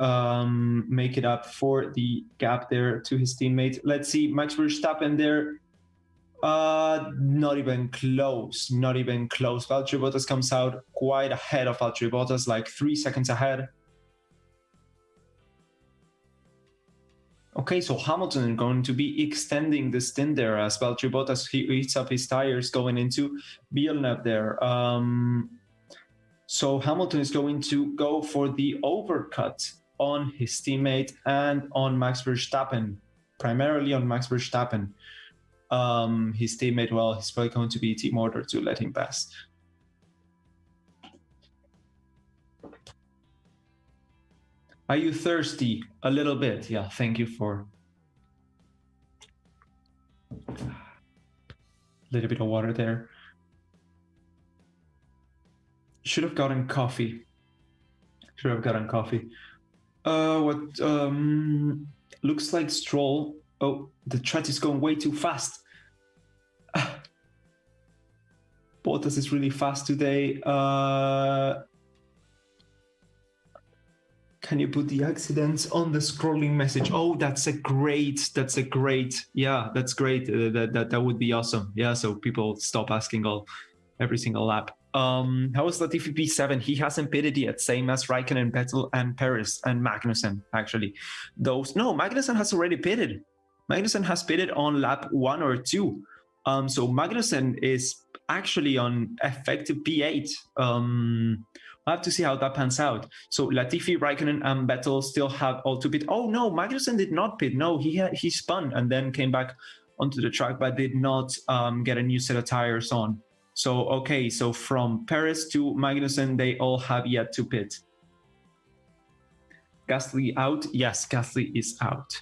make it up for the gap there to his teammate. Let's see, Max Verstappen there. Not even close. Valtteri Bottas comes out quite ahead of Valtteri Bottas, like 3 seconds ahead. Okay, so Hamilton is going to be extending the stint there as Valtteri Bottas heats up his tires going into Villeneuve there. So Hamilton is going to go for the overcut on his teammate and on Max Verstappen, primarily on Max Verstappen. His teammate, well, he's probably going to be team order to let him pass. Are you thirsty? A little bit. Yeah, thank you for a little bit of water there. Should have gotten coffee. Looks like Stroll. Oh, the track is going way too fast. Bottas is really fast today. Can you put the accidents on the scrolling message? Oh, that's great. Yeah, that's great. That would be awesome. Yeah, so people stop asking every single lap. How was Latifi P7? He hasn't pitted yet, same as Raikkonen, Vettel, and Perez, and Magnussen, actually. Magnussen has already pitted. Magnussen has pitted on lap 1 or 2. So Magnussen is actually on effective P8. We'll have to see how that pans out. So Latifi, Raikkonen, and Vettel still have all to pit. Oh no, Magnussen did not pit. No, he spun and then came back onto the track, but did not get a new set of tires on. So, okay, so from Perez to Magnussen, they all have yet to pit. Gasly out? Yes, Gasly is out.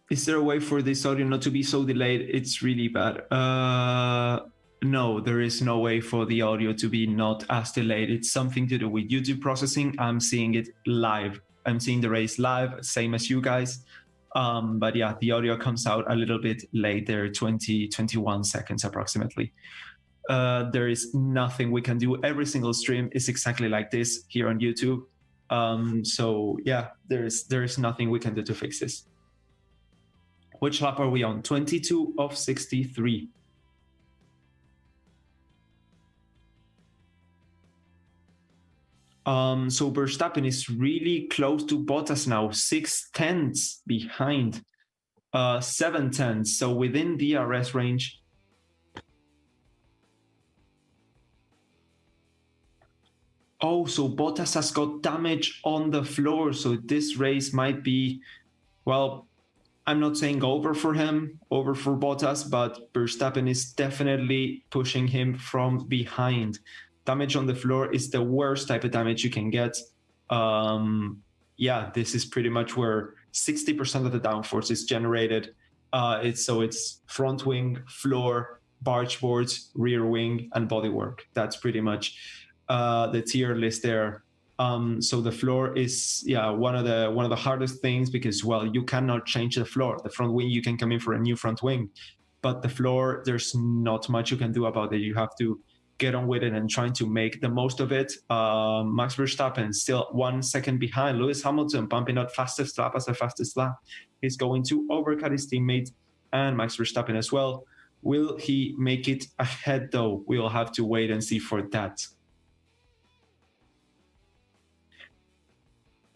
Is there a way for this audio not to be so delayed? It's really bad. No, there is no way for the audio to be not as delayed. It's something to do with YouTube processing. I'm seeing it live. I'm seeing the race live, same as you guys. But yeah, the audio comes out a little bit later, 21 seconds approximately. There is nothing we can do. Every single stream is exactly like this here on YouTube. So yeah, there is nothing we can do to fix this. Which lap are we on? 22 of 63. So Verstappen is really close to Bottas now, 6 tenths behind, 7 tenths, so within DRS range. Oh, so Bottas has got damage on the floor, so this race might be, well, I'm not saying over for Bottas, but Verstappen is definitely pushing him from behind. Damage on the floor is the worst type of damage you can get. Yeah, this is pretty much where 60% of the downforce is generated. It's front wing, floor, barge boards, rear wing, and bodywork. That's pretty much the tier list there. So the floor is one of the hardest things because, well, you cannot change the floor. The front wing, you can come in for a new front wing, but the floor, there's not much you can do about it. You have to get on with it and trying to make the most of it. Max Verstappen still 1 second behind. Lewis Hamilton bumping out fastest lap as the fastest lap. He's going to overcut his teammate and Max Verstappen as well. Will he make it ahead though? We'll have to wait and see for that.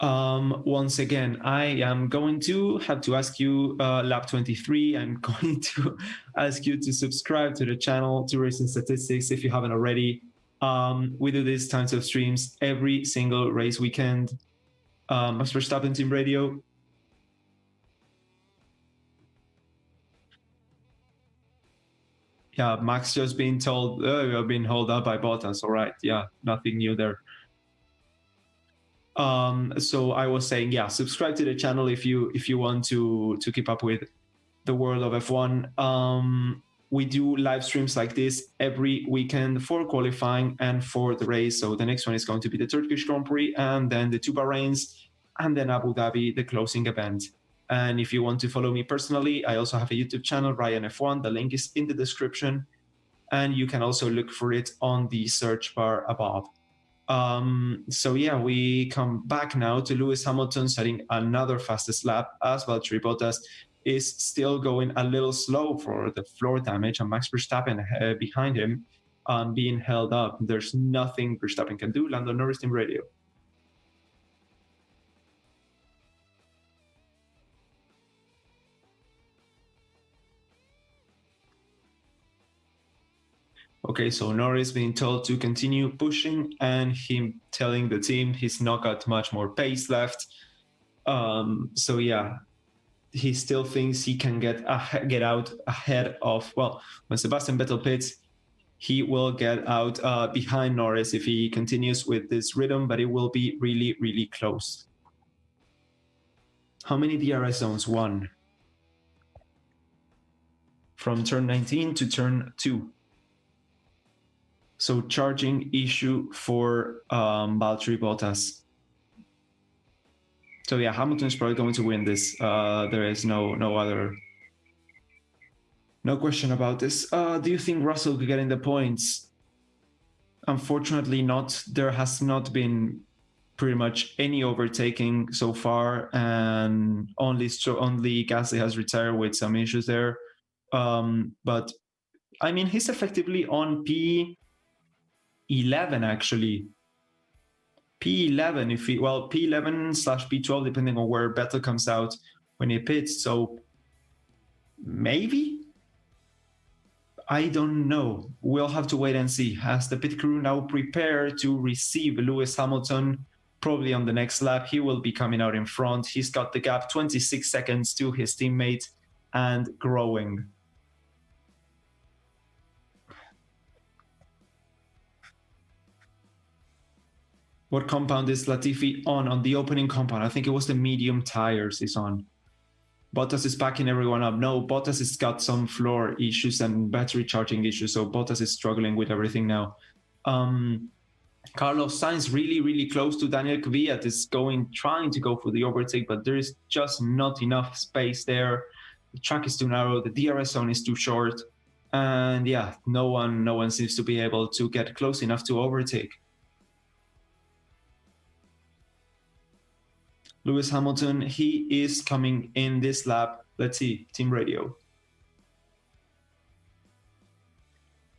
Once again, I am going to have to ask you, lap 23, I'm going to ask you to subscribe to the channel, to Racing Statistics, if you haven't already. We do these kinds of streams every single race weekend. Max Verstappen Team Radio. Yeah, Max just being told, you're being held up by Bottas. All right, yeah, nothing new there. So I was saying, yeah, subscribe to the channel if you want to keep up with the world of F1. We do live streams like this every weekend for qualifying and for the race. So the next one is going to be the Turkish Grand Prix, and then the two Bahrains, and then Abu Dhabi, the closing event. And if you want to follow me personally, I also have a YouTube channel, Raian F1. The link is in the description, and you can also look for it on the search bar above. So yeah, we come back now to Lewis Hamilton setting another fastest lap, as Valtteri Bottas is still going a little slow for the floor damage, and Max Verstappen behind him, being held up. There's nothing Verstappen can do. Lando Norris Team Radio. Okay, so Norris being told to continue pushing, and him telling the team he's not got much more pace left. So yeah, he still thinks he can get out ahead of, well, when Sebastian Vettel pits, he will get out behind Norris if he continues with this rhythm, but it will be really, really close. How many DRS zones? 1. From turn 19 to turn 2. So charging issue for Valtteri Bottas. So yeah, Hamilton's probably going to win this. There is no question about this. Do you think Russell could get in the points? Unfortunately not. There has not been pretty much any overtaking so far, and only Gasly has retired with some issues there. But I mean, he's effectively on P11 actually. P11 P11/P12 depending on where Vettel comes out when he pits. So maybe, I don't know. We'll have to wait and see. As the pit crew now prepare to receive Lewis Hamilton, probably on the next lap, he will be coming out in front. He's got the gap 26 seconds to his teammate and growing. What compound is Latifi on? On the opening compound. I think it was the medium tires he's on. Bottas is backing everyone up. No, Bottas has got some floor issues and battery charging issues, so Bottas is struggling with everything now. Carlos Sainz really, really close to Daniel Kvyat is trying to go for the overtake, but there is just not enough space there. The track is too narrow, the DRS zone is too short, and yeah, no one seems to be able to get close enough to overtake. Lewis Hamilton, he is coming in this lap. Let's see, Team Radio.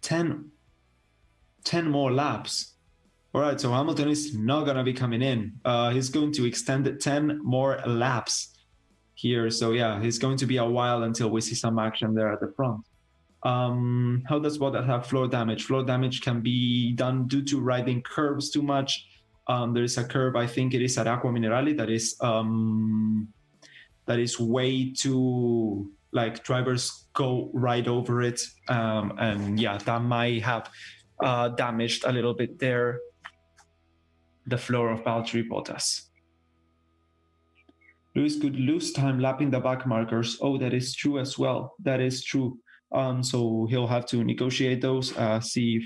10 more laps. All right, so Hamilton is not going to be coming in. He's going to extend it 10 more laps here. So yeah, it's going to be a while until we see some action there at the front. How does Bottas have floor damage? Floor damage can be done due to riding curves too much. There is a curve, I think it is at Aqua Minerale, that is way too, like, drivers go right over it, and yeah, that might have damaged a little bit there the floor of Valtteri Bottas. Lewis could lose time lapping the back markers. Oh, that is true as well. That is true. So he'll have to negotiate those, see if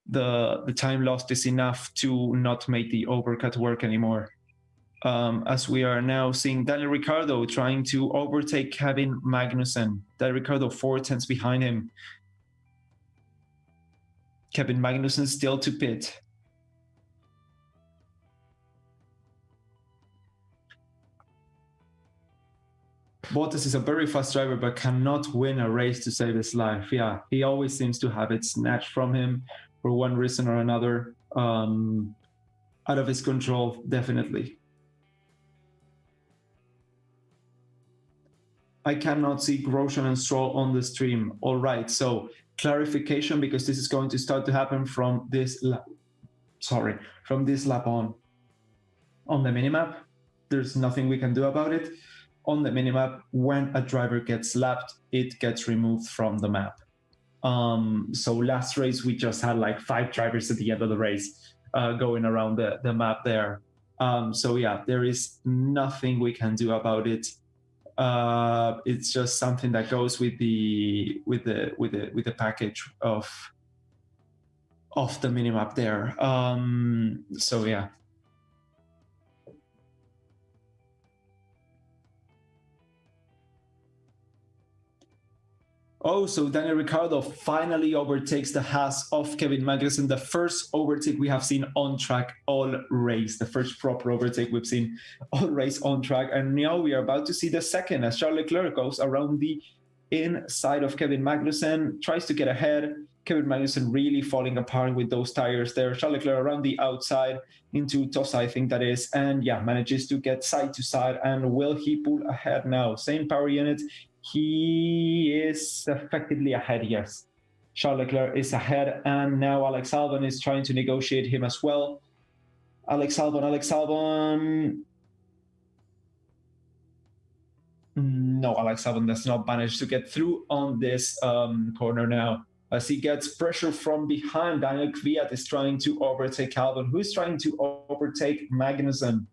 the time lost is enough to not make the overcut work anymore. As we are now seeing Daniel Ricardo trying to overtake Kevin Magnussen. Daniel Ricardo 4 tenths behind him. Kevin Magnussen still to pit. Bottas is a very fast driver, but cannot win a race to save his life. Yeah, he always seems to have it snatched from him for one reason or another. Out of his control, definitely. I cannot see Grosjean and Stroll on the stream. All right, so clarification, because this is going to start to happen from this lap. Sorry, from this lap on the minimap. There's nothing we can do about it. On the minimap, when a driver gets lapped, it gets removed from the map. So last race, we just had like 5 drivers at the end of the race going around the map there. So yeah, there is nothing we can do about it. It's just something that goes with the package of the minimap there. So yeah. Oh, so Daniel Ricardo finally overtakes the Haas of Kevin Magnussen, the first overtake we have seen on track all race, the first proper overtake we've seen all race on track. And now we are about to see the second as Charles Leclerc goes around the inside of Kevin Magnussen, tries to get ahead. Kevin Magnussen really falling apart with those tires there. Charles Leclerc around the outside into Tosa, I think that is. And yeah, manages to get side to side. And will he pull ahead now? Same power unit. He is effectively ahead, yes. Charles Leclerc is ahead, and now Alex Albon is trying to negotiate him as well. Alex Albon. No, Alex Albon does not manage to get through on this corner now. As he gets pressure from behind, Daniel Kvyat is trying to overtake Albon, who is trying to overtake Magnussen.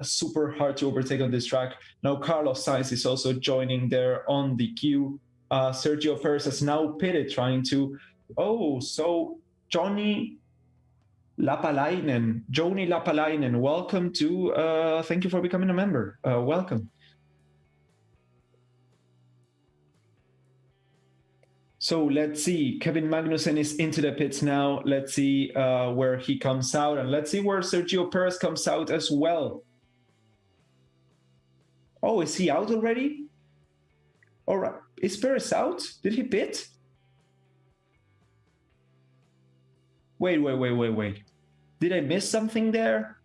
Super hard to overtake on this track. Now Carlos Sainz is also joining there on the queue. Sergio Perez has now pitted, trying to... Oh, so Joni Lapalainen, welcome to... thank you for becoming a member. Welcome. So let's see, Kevin Magnussen is into the pits now. Let's see where he comes out, and let's see where Sergio Perez comes out as well. Oh, is he out already? All right, is Perez out? Did he pit? Wait. Did I miss something there?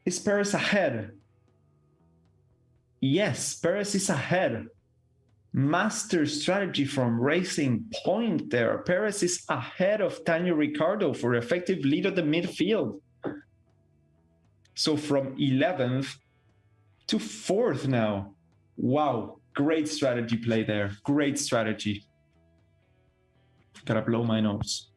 Is Perez ahead? Yes, Perez is ahead. Master strategy from Racing Point there. Perez is ahead of Daniel Ricardo for effective lead of the midfield. So from 11th to 4th now. Wow, great strategy play there. Great strategy. Gotta blow my nose.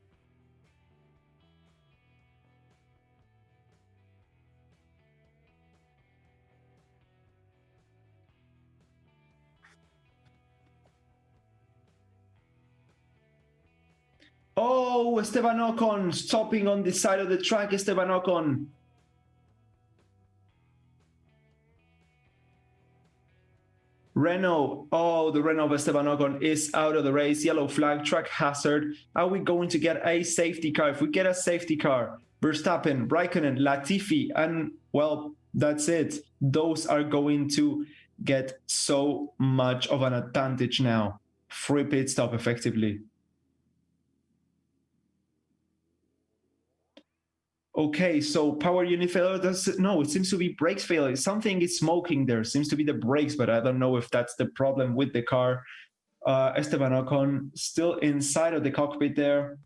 Oh, Esteban Ocon stopping on the side of the track. Esteban Ocon. Renault. Oh, the Renault of Esteban Ocon is out of the race. Yellow flag, track hazard. Are we going to get a safety car? If we get a safety car, Verstappen, Raikkonen, Latifi, and well, that's it. Those are going to get so much of an advantage now. Free pit stop effectively. Okay, so power unit failure, no, it seems to be brakes failure. Something is smoking there. Seems to be the brakes, but I don't know if that's the problem with the car. Esteban Ocon still inside of the cockpit there.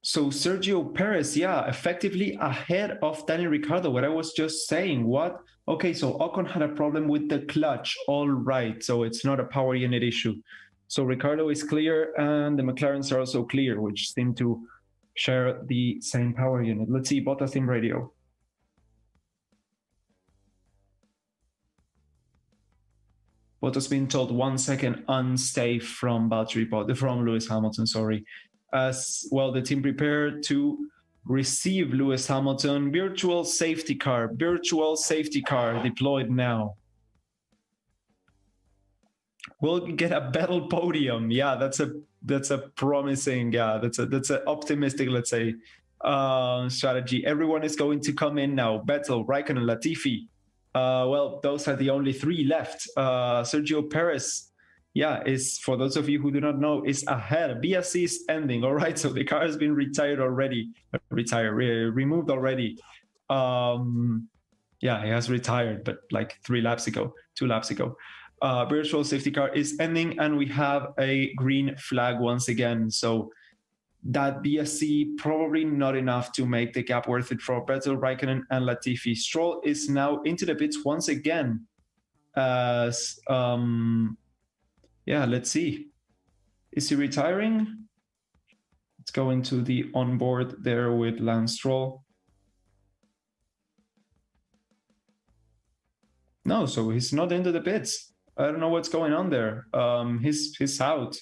So Sergio Perez, yeah, effectively ahead of Daniel Ricardo, what I was just saying. What? Okay, so Ocon had a problem with the clutch. All right, so it's not a power unit issue. So Ricardo is clear, and the McLarens are also clear, which seem to share the same power unit. Let's see, Bottas team radio. Bottas being told 1 second unsafe from Lewis Hamilton, sorry. As well, the team prepared to receive Lewis Hamilton. Virtual safety car deployed now. we'll get a battle podium. Yeah, that's a promising. Yeah, that's an optimistic, let's say, strategy. Everyone is going to come in now. Vettel, Raikkonen, Latifi. Well, those are the only three left. Sergio Perez, yeah, is, for those of you who do not know, is ahead. BSC is ending. All right, so the car has been retired already. Removed already. Yeah, he has retired, but like 2 laps ago. Virtual safety car is ending, and we have a green flag once again. So that BSC probably not enough to make the gap worth it for Vettel, Raikkonen, and Latifi. Stroll is now into the pits once again. As yeah, let's see. Is he retiring? Let's go into the onboard there with Lance Stroll. No, so he's not into the pits. I don't know what's going on there. He's out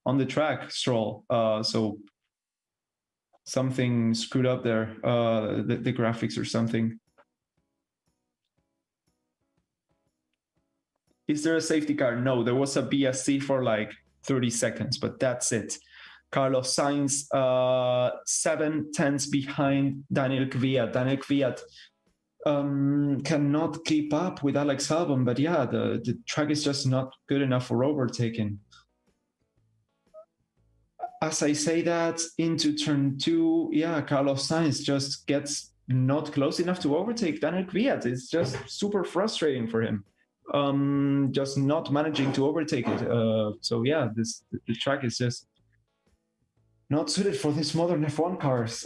on the track, Stroll. So something screwed up there, the graphics or something. Is there a safety car? No, there was a BSC for like 30 seconds, but that's it. Carlos Sainz, 7/10 behind Daniel Kvyat. Daniel Kvyat cannot keep up with Alex Albon, but yeah, the track is just not good enough for overtaking. As I say that, into turn 2, yeah, Carlos Sainz just gets not close enough to overtake Daniel Kvyat. It's just super frustrating for him. Just not managing to overtake it. So yeah, the track is just not suited for these modern F1 cars.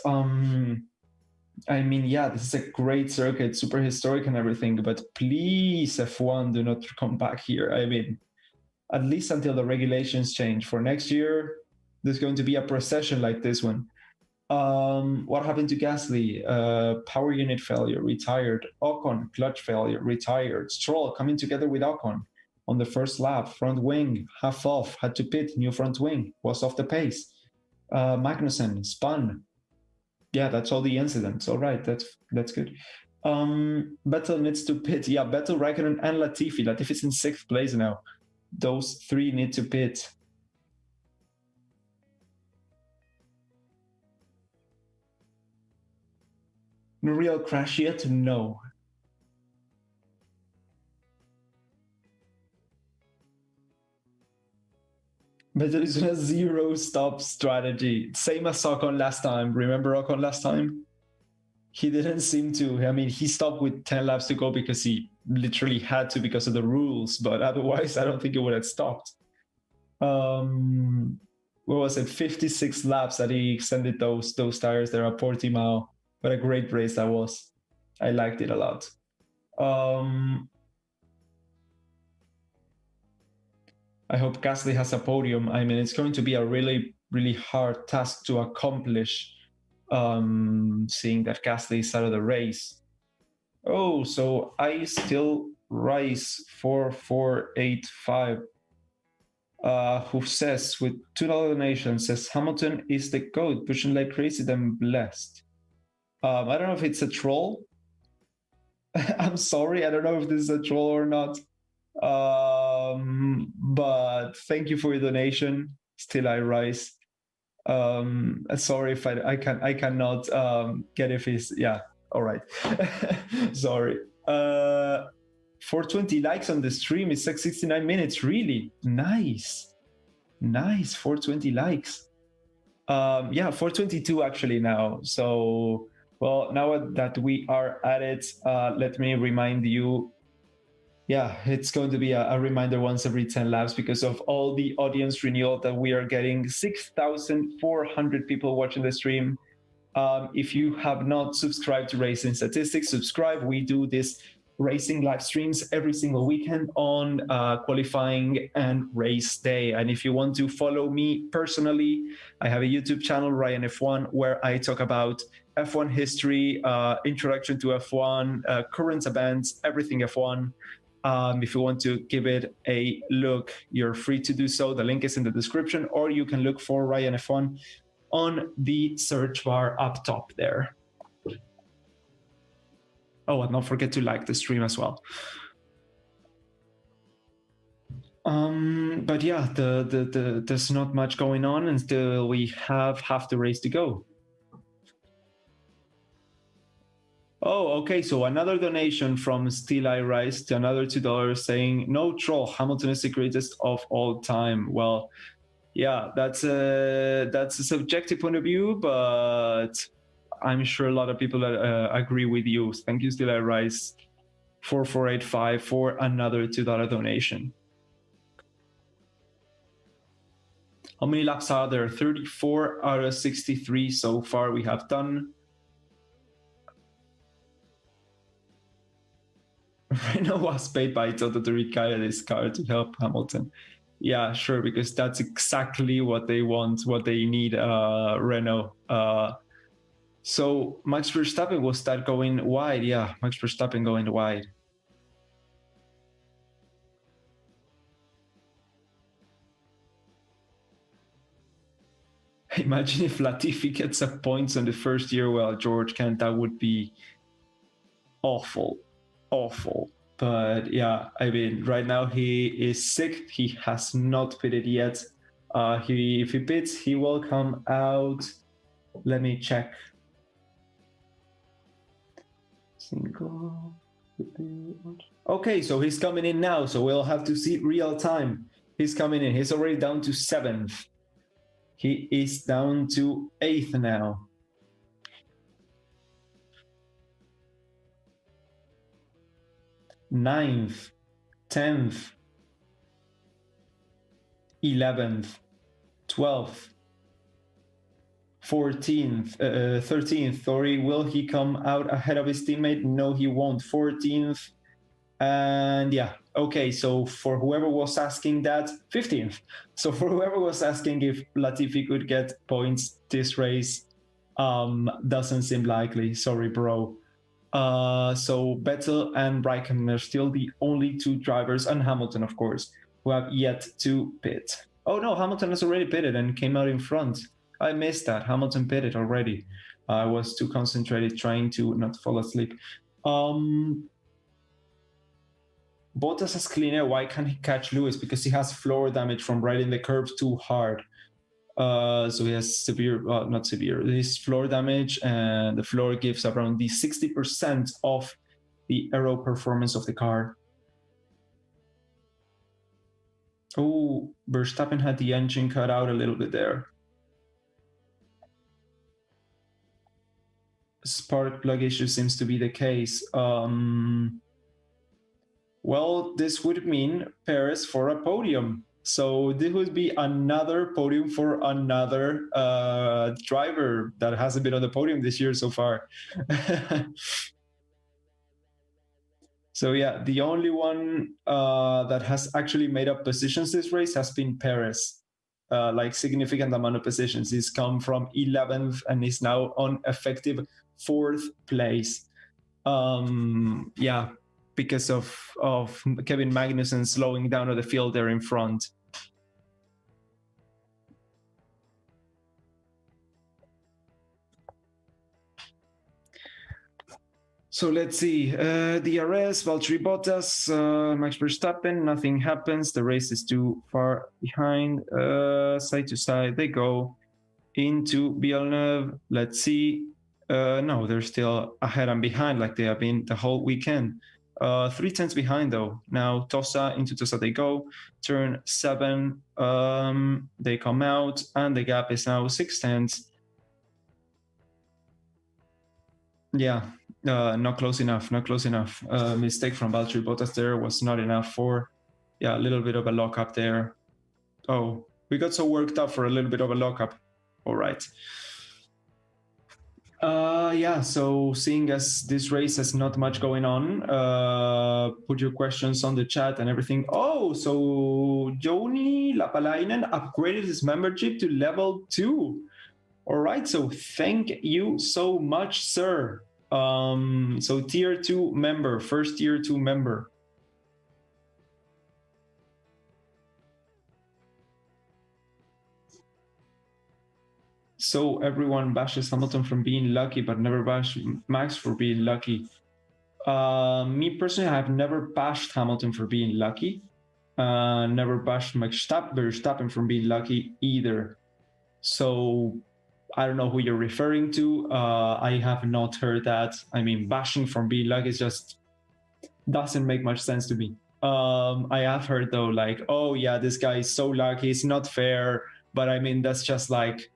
I mean, yeah, this is a great circuit, super historic and everything, but please, F1, do not come back here. I mean, at least until the regulations change. For next year, there's going to be a procession like this one. What happened to Gasly? Power unit failure, retired. Ocon, clutch failure, retired. Stroll coming together with Ocon on the first lap. Front wing, half off, had to pit, new front wing, was off the pace. Magnussen, spun. Yeah, that's all the incidents. All right, that's good. Vettel needs to pit. Yeah, Vettel, Raikkonen, and Latifi. Latifi's in 6th place now. Those 3 need to pit. No real crash yet? No. But there is a 0-stop strategy. Same as Ocon last time. Remember Ocon last time? He didn't seem to. I mean, he stopped with 10 laps to go because he literally had to because of the rules. But otherwise, I don't think it would have stopped. What was it? 56 laps that he extended those tires there at Portimao. What a great race that was. I liked it a lot. I hope Gasly has a podium. I mean, it's going to be a really, really hard task to accomplish, seeing that Gasly is out of the race. Oh, so I still rise 4485. Who says, with $2 donation, says Hamilton is the GOAT, pushing like crazy, then blessed. I don't know if it's a troll. I'm sorry, I don't know if this is a troll or not. But thank you for your donation. Still I rise. Sorry if I cannot get if it's, yeah, all right. Sorry. 420 likes on the stream. It's like 69 minutes. Really nice. 420 likes. Yeah, 422 actually now. So, well, now that we are at it, let me remind you. Yeah, it's going to be a reminder once every 10 laps because of all the audience renewal that we are getting. 6,400 people watching the stream. If you have not subscribed to Racing Statistics, subscribe. We do this racing live streams every single weekend on qualifying and race day. And if you want to follow me personally, I have a YouTube channel, Raian F1, where I talk about F1 history, introduction to F1, current events, everything F1. If you want to give it a look, you're free to do so. The link is in the description, or you can look for Raian F1 on the search bar up top there. Oh, and don't forget to like the stream as well. But yeah, there's not much going on until we have half the race to go. Oh, okay. So another donation from Still I Rise to another $2 saying, "No troll, Hamilton is the greatest of all time." Well, yeah, that's a subjective point of view, but I'm sure a lot of people agree with you. Thank you, Still I Rise, 4485 for another $2 donation. How many laps are there? 34 out of 63 so far we have done. Renault was paid by Toto to retire this car to help Hamilton. Yeah, sure, because that's exactly what they want, what they need, Renault. So Max Verstappen will start going wide. Yeah, Max Verstappen going wide. Imagine if Latifi gets a points on the first year. Well, George Kent, that would be awful, awful. But yeah, I mean, right now he is sick. He has not pitted yet. If he pits, he will come out. Let me check. Single. Okay, so he's coming in now. So we'll have to see real time. He's coming in. He's already down to 7th. He is down to 8th now. Ninth, 10th, 11th, 12th, 14th, 13th. Sorry, will he come out ahead of his teammate? No, he won't. 14th. And yeah, okay, so for whoever was asking that, 15th. So for whoever was asking if Latifi could get points this race, doesn't seem likely. Sorry, bro. So Vettel and Raikkonen are still the only two drivers, and Hamilton, of course, who have yet to pit. Oh no, Hamilton has already pitted and came out in front. I missed that. Hamilton pitted already. I was too concentrated trying to not fall asleep. Bottas has clean air. Why can't he catch Lewis? Because he has floor damage from riding the curves too hard. So he has severe, not severe, his floor damage, and the floor gives around the 60% of the aero performance of the car. Oh, Verstappen had the engine cut out a little bit there. Spark plug issue seems to be the case. Well, this would mean Perez for a podium. So this would be another podium for another driver that hasn't been on the podium this year so far. So yeah, the only one that has actually made up positions this race has been Perez. Like significant amount of positions. He's come from 11th and is now on effective 4th place. Yeah, because of Kevin Magnussen slowing down on the field there in front. So let's see. DRS, Valtteri Bottas, Max Verstappen, nothing happens. The race is too far behind. Side to side they go into Villeneuve. Let's see. No, they're still ahead and behind like they have been the whole weekend. 3 tenths behind though. Now Tosa, into Tosa they go. Turn 7, they come out, and the gap is now 6 tenths. Yeah, not close enough, not close enough. Mistake from Valtteri Bottas there was not enough for, yeah, a little bit of a lockup there. Oh, we got so worked up for a little bit of a lockup. All right. Yeah, so seeing as this race has not much going on, put your questions on the chat and everything. Oh, so Joni Lapalainen upgraded his membership to level 2. All right, so thank you so much, sir. So tier 2 member, first tier 2 member. So everyone bashes Hamilton from being lucky, but never bash Max for being lucky. Me personally, I have never bashed Hamilton for being lucky. Never bashed Verstappen from being lucky either. So I don't know who you're referring to. I have not heard that. I mean, bashing from being lucky is just doesn't make much sense to me. I have heard though, like, oh yeah, this guy is so lucky, it's not fair. But I mean, that's just like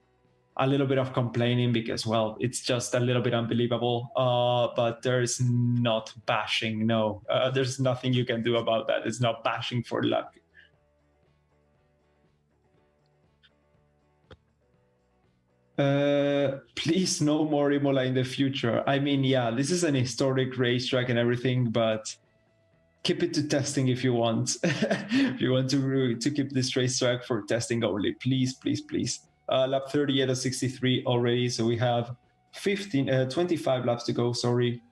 a little bit of complaining because, well, it's just a little bit unbelievable. But there's not bashing. No, there's nothing you can do about that. It's not bashing for luck. Please no more Imola in the future. I mean, yeah, this is an historic racetrack and everything, but keep it to testing if you want. If you want to keep this racetrack for testing only, please, please, please. Lap 38 of 63 already, so we have 25 laps to go. Sorry,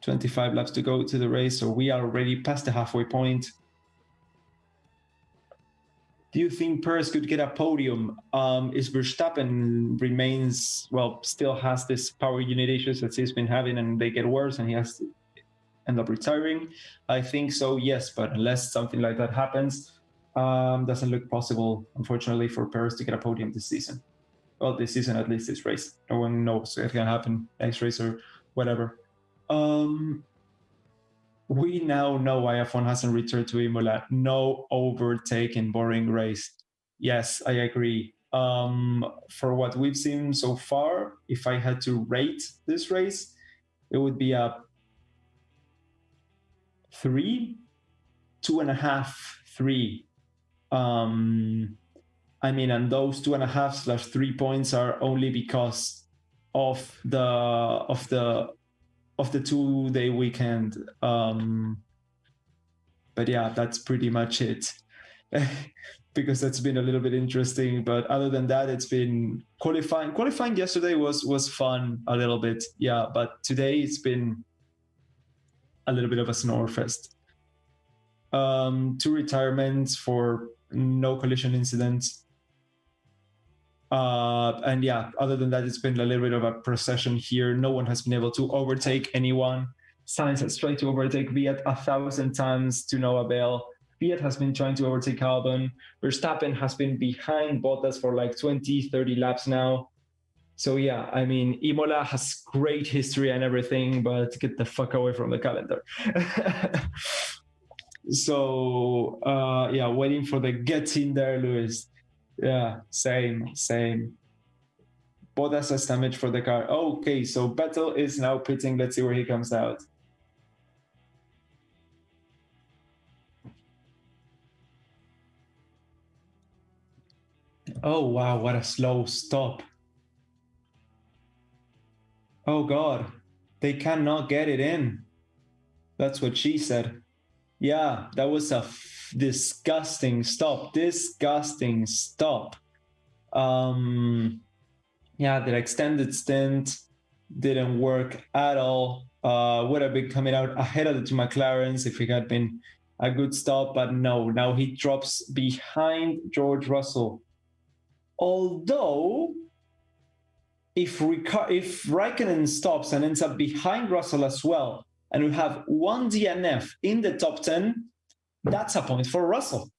25 laps to go to the race, so we are already past the halfway point. Do you think Perez could get a podium? Is Verstappen remains, well, still has this power unit issues that he's been having and they get worse and he has to end up retiring? I think so, yes, but unless something like that happens, doesn't look possible, unfortunately, for Perez to get a podium this season. Well, this season, at least this race. No one knows if it can happen next race or whatever. We now know why F1 hasn't returned to Imola. No overtake in boring race. Yes, I agree. For what we've seen so far, if I had to rate this race, it would be a 3, 2.5, 3. I mean, and those 2.5/3 points are only because of the 2-day weekend. But yeah, that's pretty much it. Because that's been a little bit interesting. But other than that, it's been qualifying. Qualifying yesterday was fun a little bit. Yeah, but today it's been a little bit of a snore fest. 2 retirements for no collision incidents. And yeah, other than that, it's been a little bit of a procession here. No one has been able to overtake anyone. Sainz has tried to overtake Viat 1,000 times to no avail. Viat has been trying to overtake Albon. Verstappen has been behind Bottas for like 20, 30 laps now. So yeah, I mean, Imola has great history and everything, but get the fuck away from the calendar. So yeah, waiting for the get in there, Lewis. Yeah, same. Bottas has damage for the car. Okay, so Vettel is now pitting. Let's see where he comes out. Oh, wow, what a slow stop. Oh, God, they cannot get it in. That's what she said. Yeah, that was a disgusting stop. Disgusting stop. Yeah, the extended stint didn't work at all. Would have been coming out ahead of the 2 McLarens if it had been a good stop, but no, now he drops behind George Russell. Although, if Raikkonen stops and ends up behind Russell as well, and we have 1 DNF in the top 10, that's a point for Russell.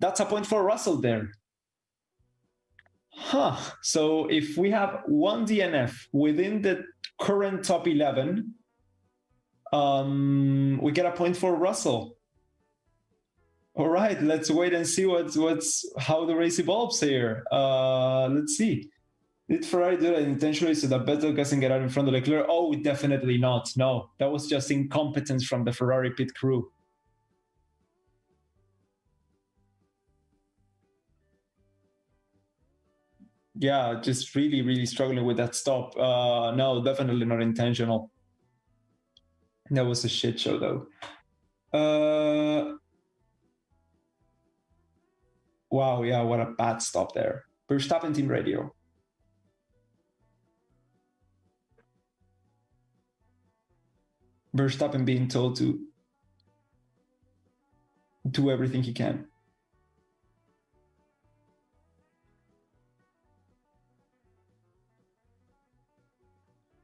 That's a point for Russell there. Huh. So if we have 1 DNF within the current top 11, we get a point for Russell. All right, let's wait and see how the race evolves here. Let's see. Did Ferrari do that intentionally so that Vettel doesn't get out in front of Leclerc? Oh, definitely not. No, that was just incompetence from the Ferrari pit crew. Yeah, just really, really struggling with that stop. No, definitely not intentional. That was a shit show, though. Wow, yeah, what a bad stop there. Verstappen team radio. Verstappen being told to do everything he can.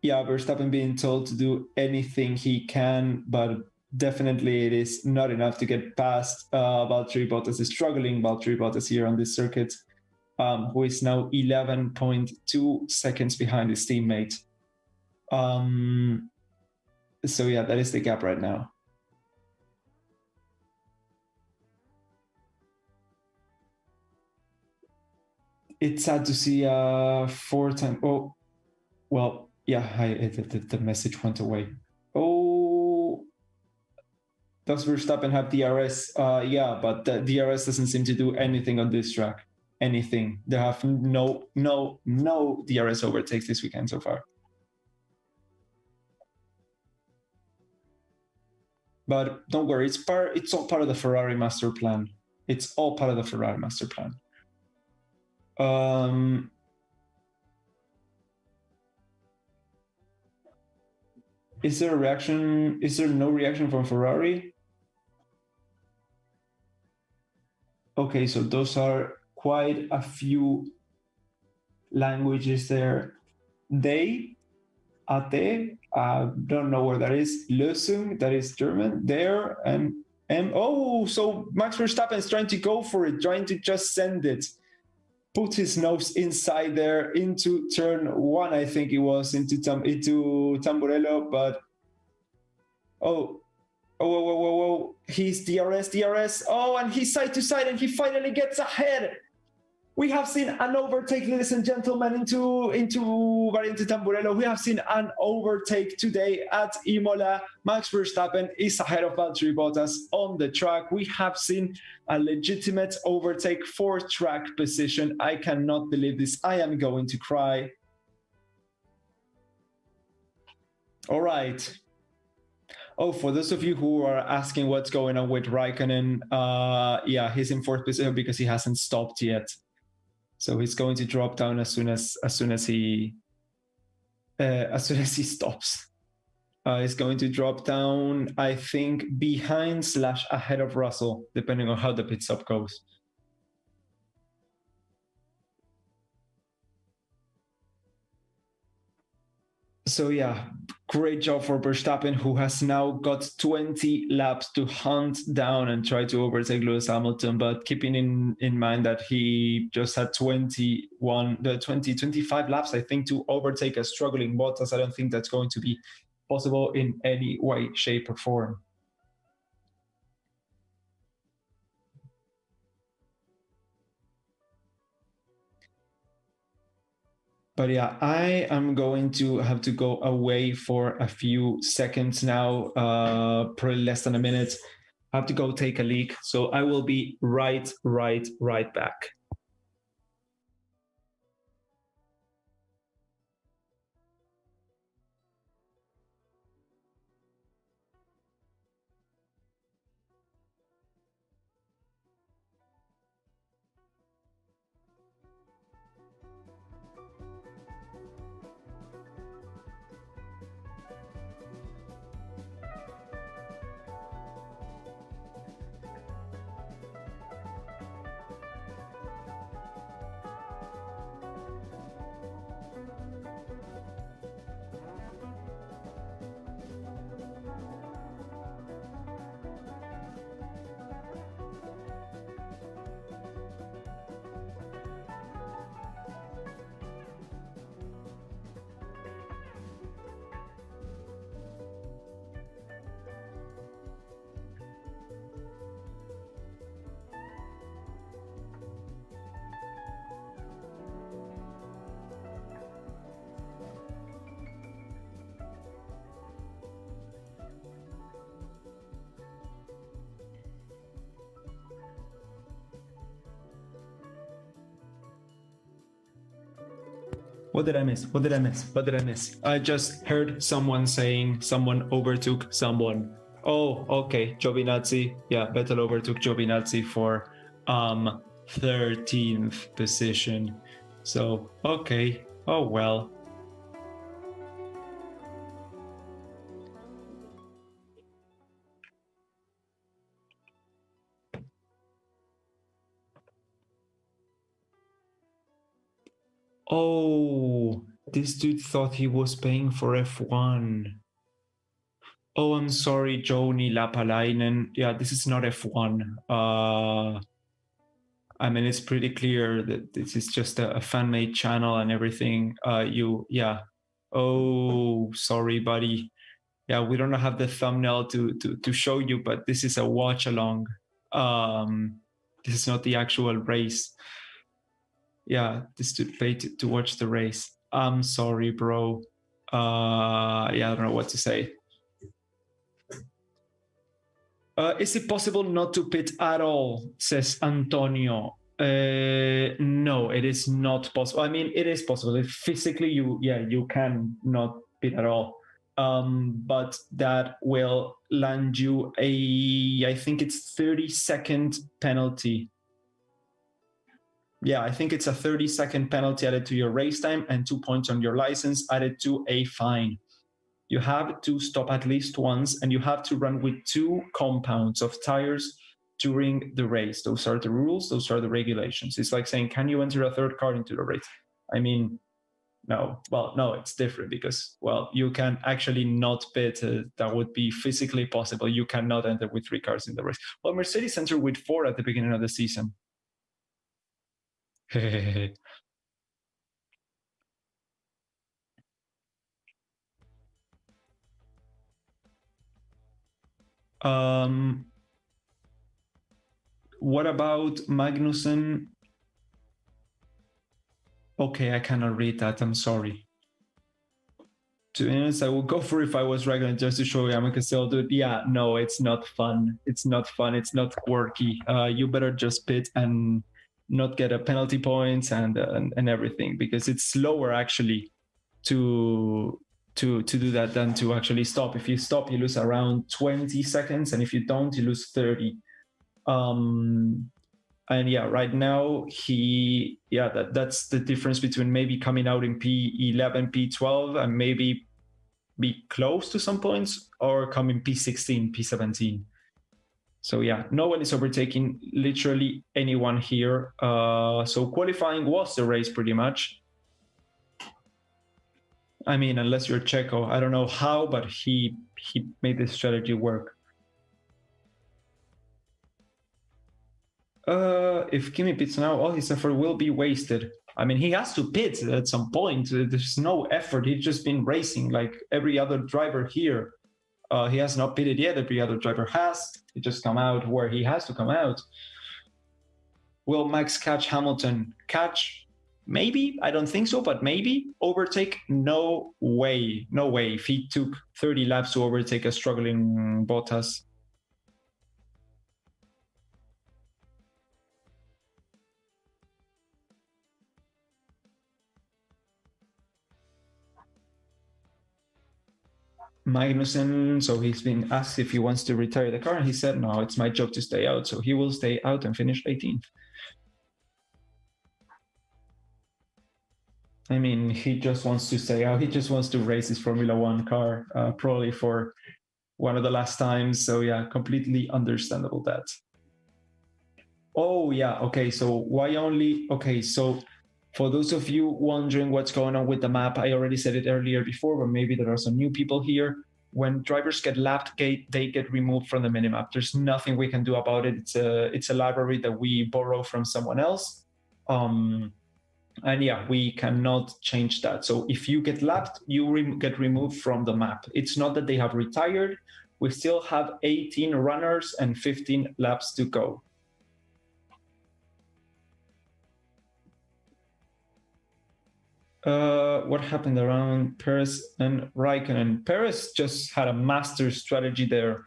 Yeah, Verstappen being told to do anything he can, but definitely it is not enough to get past Valtteri Bottas. Is struggling Valtteri Bottas here on this circuit, who is now 11.2 seconds behind his teammate. So yeah, that is the gap right now. It's sad to see four-time. Oh, well, yeah, the message went away. Oh, does Verstappen have DRS? Yeah, but the DRS doesn't seem to do anything on this track. Anything. They have no DRS overtakes this weekend so far. But don't worry, it's all part of the Ferrari master plan. It's all part of the Ferrari master plan. Is there a reaction? Is there no reaction from Ferrari? Okay, so those are quite a few languages there. They, ate, don't know where that is. Lösung, that is German. There, and oh, so Max Verstappen is trying to go for it, trying to just send it. Put his nose inside there into turn one, I think it was, into Tamburello, but whoa, he's DRS, oh, and he's side to side, and he finally gets ahead. We have seen an overtake, ladies and gentlemen, into Tamburello. We have seen an overtake today at Imola. Max Verstappen is ahead of Valtteri Bottas on the track. We have seen a legitimate overtake for track position. I cannot believe this. I am going to cry. All right. Oh, for those of you who are asking what's going on with Raikkonen, yeah, he's in fourth position because he hasn't stopped yet. So he's going to drop down as soon as he stops. He's going to drop down, I think, behind / ahead of Russell, depending on how the pit stop goes. So yeah, great job for Verstappen, who has now got 20 laps to hunt down and try to overtake Lewis Hamilton, but keeping in mind that he just had 25 laps, I think, to overtake a struggling Bottas. I don't think that's going to be possible in any way, shape, or form. But yeah, I am going to have to go away for a few seconds now, probably less than a minute. I have to go take a leak. So I will be right back. What did I miss? I just heard someone saying someone overtook someone. Oh, okay. Giovinazzi. Yeah, Vettel overtook Giovinazzi for 13th position. So, okay. Oh, well. Oh, this dude thought he was paying for F1. Oh, I'm sorry, Joni Lapalainen. Yeah, this is not F1. I mean, it's pretty clear that this is just a fan-made channel and everything. Yeah. Oh, sorry, buddy. Yeah, we don't have the thumbnail to show you, but this is a watch along. This is not the actual race. Yeah, this to pay to watch the race. I'm sorry, bro. Yeah, I don't know what to say. Is it possible not to pit at all? Says Antonio. No, it is not possible. I mean, it is possible. If physically, you can not pit at all. But that will land you I think it's 30-second penalty. Yeah, I think it's a 30-second penalty added to your race time and 2 points on your license added to a fine. You have to stop at least once, and you have to run with 2 compounds of tires during the race. Those are the rules. Those are the regulations. It's like saying, can you enter a third car into the race? I mean, no. Well, no, it's different because, well, you can actually not pit. That would be physically possible. You cannot enter with 3 cars in the race. Well, Mercedes entered with 4 at the beginning of the season. What about Magnussen? Okay, I cannot read that. I'm sorry. To be honest, I would go for if I was Raian just to show you I'm a Castello dude. Yeah, no, it's not fun. It's not fun. It's not quirky. You better just pit and not get a penalty points and everything, because it's slower actually to do that than to actually stop. If you stop, you lose around 20 seconds, and if you don't, you lose 30. And yeah, right now that's the difference between maybe coming out in P11, P12, and maybe be close to some points, or come in P16, P17. So yeah, no one is overtaking literally anyone here. So qualifying was the race pretty much. I mean, unless you're Checo, I don't know how, but he made this strategy work. If Kimi pits now, all his effort will be wasted. I mean, he has to pit at some point. There's no effort. He's just been racing like every other driver here. He has not pitted yet. Every other driver has. He just come out where he has to come out. Will Max catch Hamilton? Catch? Maybe. I don't think so, but maybe. Overtake? No way. No way. If he took 30 laps to overtake a struggling Bottas. Magnussen, so he's been asked if he wants to retire the car, and he said, no, it's my job to stay out. So he will stay out and finish 18th. I mean, he just wants to stay out. He just wants to race his Formula One car, probably for one of the last times. So yeah, completely understandable that. Oh yeah, okay, so why only, okay, so for those of you wondering what's going on with the map, I already said it earlier before, but maybe there are some new people here. When drivers get lapped, they get removed from the minimap. There's nothing we can do about it. It's a library that we borrow from someone else. And yeah, we cannot change that. So if you get lapped, you get removed from the map. It's not that they have retired. We still have 18 runners and 15 laps to go. What happened around Perez and Raikkonen? Perez just had a master strategy there.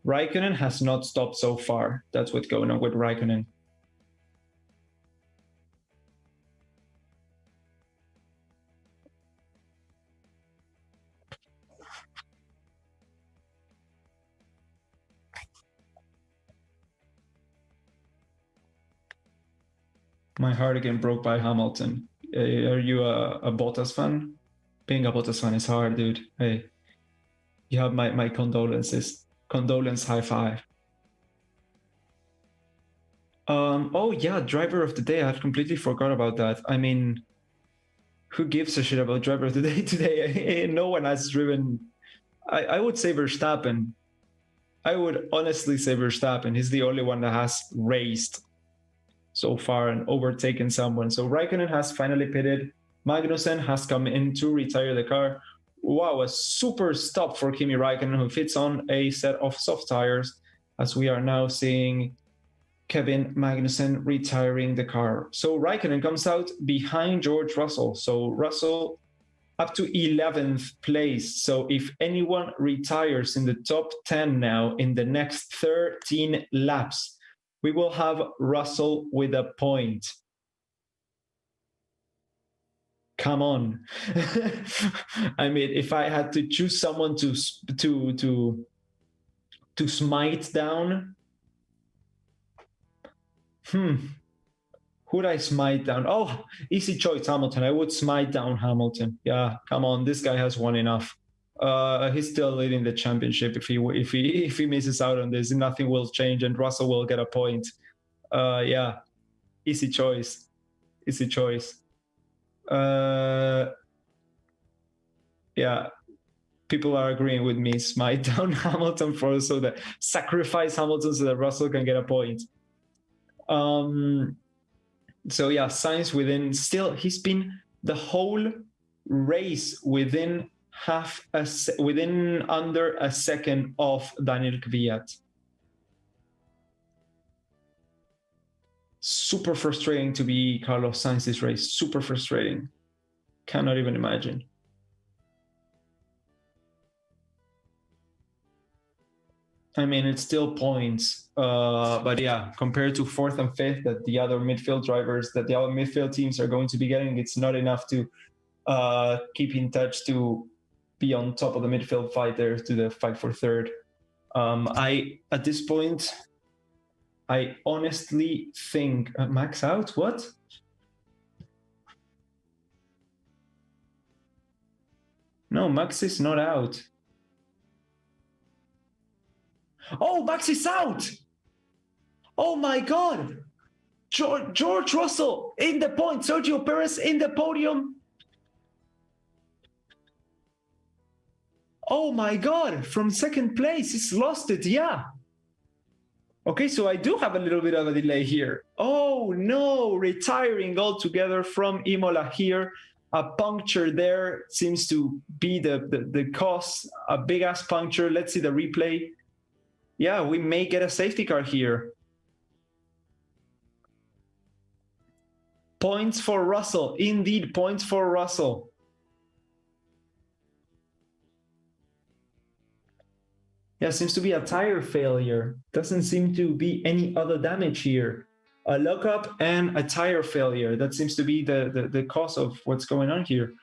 Raikkonen has not stopped so far. That's what's going on with Raikkonen. My heart again broke by Hamilton. Are you a Bottas fan? Being a Bottas fan is hard, dude. Hey, you have my condolences. Condolence high five. Oh yeah, driver of the day. I completely forgot about that. I mean, who gives a shit about driver of the day today? No one has driven I would say Verstappen. I would honestly say Verstappen. He's the only one that has raced so far and overtaken someone. So Raikkonen has finally pitted. Magnussen has come in to retire the car. Wow, a super stop for Kimi Raikkonen, who fits on a set of soft tires, as we are now seeing Kevin Magnussen retiring the car. So Raikkonen comes out behind George Russell. So Russell up to 11th place. So if anyone retires in the top 10 now in the next 13 laps, we will have Russell with a point. Come on. I mean, if I had to choose someone to smite down, who'd I smite down? Oh, easy choice, Hamilton. I would smite down Hamilton. Yeah, come on, this guy has won enough. He's still leading the championship. If he misses out on this, nothing will change, and Russell will get a point. Yeah, easy choice. Easy choice. Yeah, people are agreeing with me. Smite down Hamilton so that sacrifice Hamilton so that Russell can get a point. So yeah, Sainz he's been the whole race within under a second of Daniel Kvyat. Super frustrating to be Carlos Sainz this race. Super frustrating. Cannot even imagine. I mean, it's still points, but yeah, compared to 4th and 5th that the other midfield teams are going to be getting, it's not enough to keep in touch to be on top of the midfield fight there to the fight for 3rd. At this point, I honestly think Max out. What? No, Max is not out. Oh, Max is out! Oh my God! George Russell in the point. Sergio Perez in the podium. Oh my God! From 2nd place, he's lost it. Yeah. Okay, so I do have a little bit of a delay here. Oh no! Retiring altogether from Imola here. A puncture there seems to be the cause. A big ass puncture. Let's see the replay. Yeah, we may get a safety car here. Points for Russell. Indeed, points for Russell. Yeah, seems to be a tire failure. Doesn't seem to be any other damage here. A lockup and a tire failure. That seems to be the cause of what's going on here.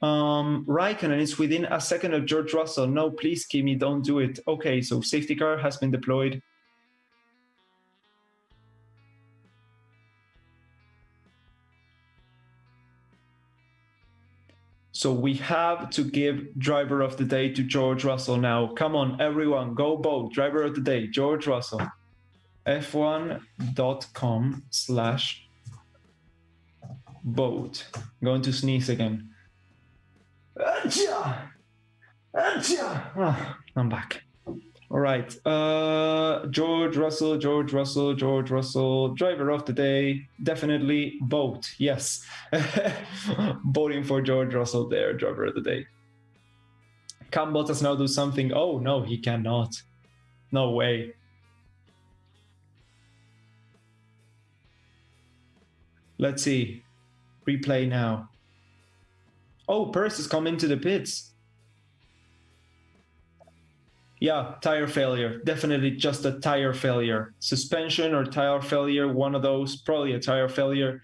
Raikkonen is within a second of George Russell. No, please, Kimi, don't do it. Okay, so safety car has been deployed. So we have to give driver of the day to George Russell now. Come on, everyone, go vote. Driver of the day, George Russell. f1.com/vote. Going to sneeze again. I'm back. All right. George Russell, driver of the day. Definitely vote. Yes. Voting for George Russell there, driver of the day. Can Bottas now do something? Oh, no, he cannot. No way. Let's see. Replay now. Oh, Perez is coming to the pits. Yeah, tire failure. Definitely just a tire failure. Suspension or tire failure, one of those, probably a tire failure.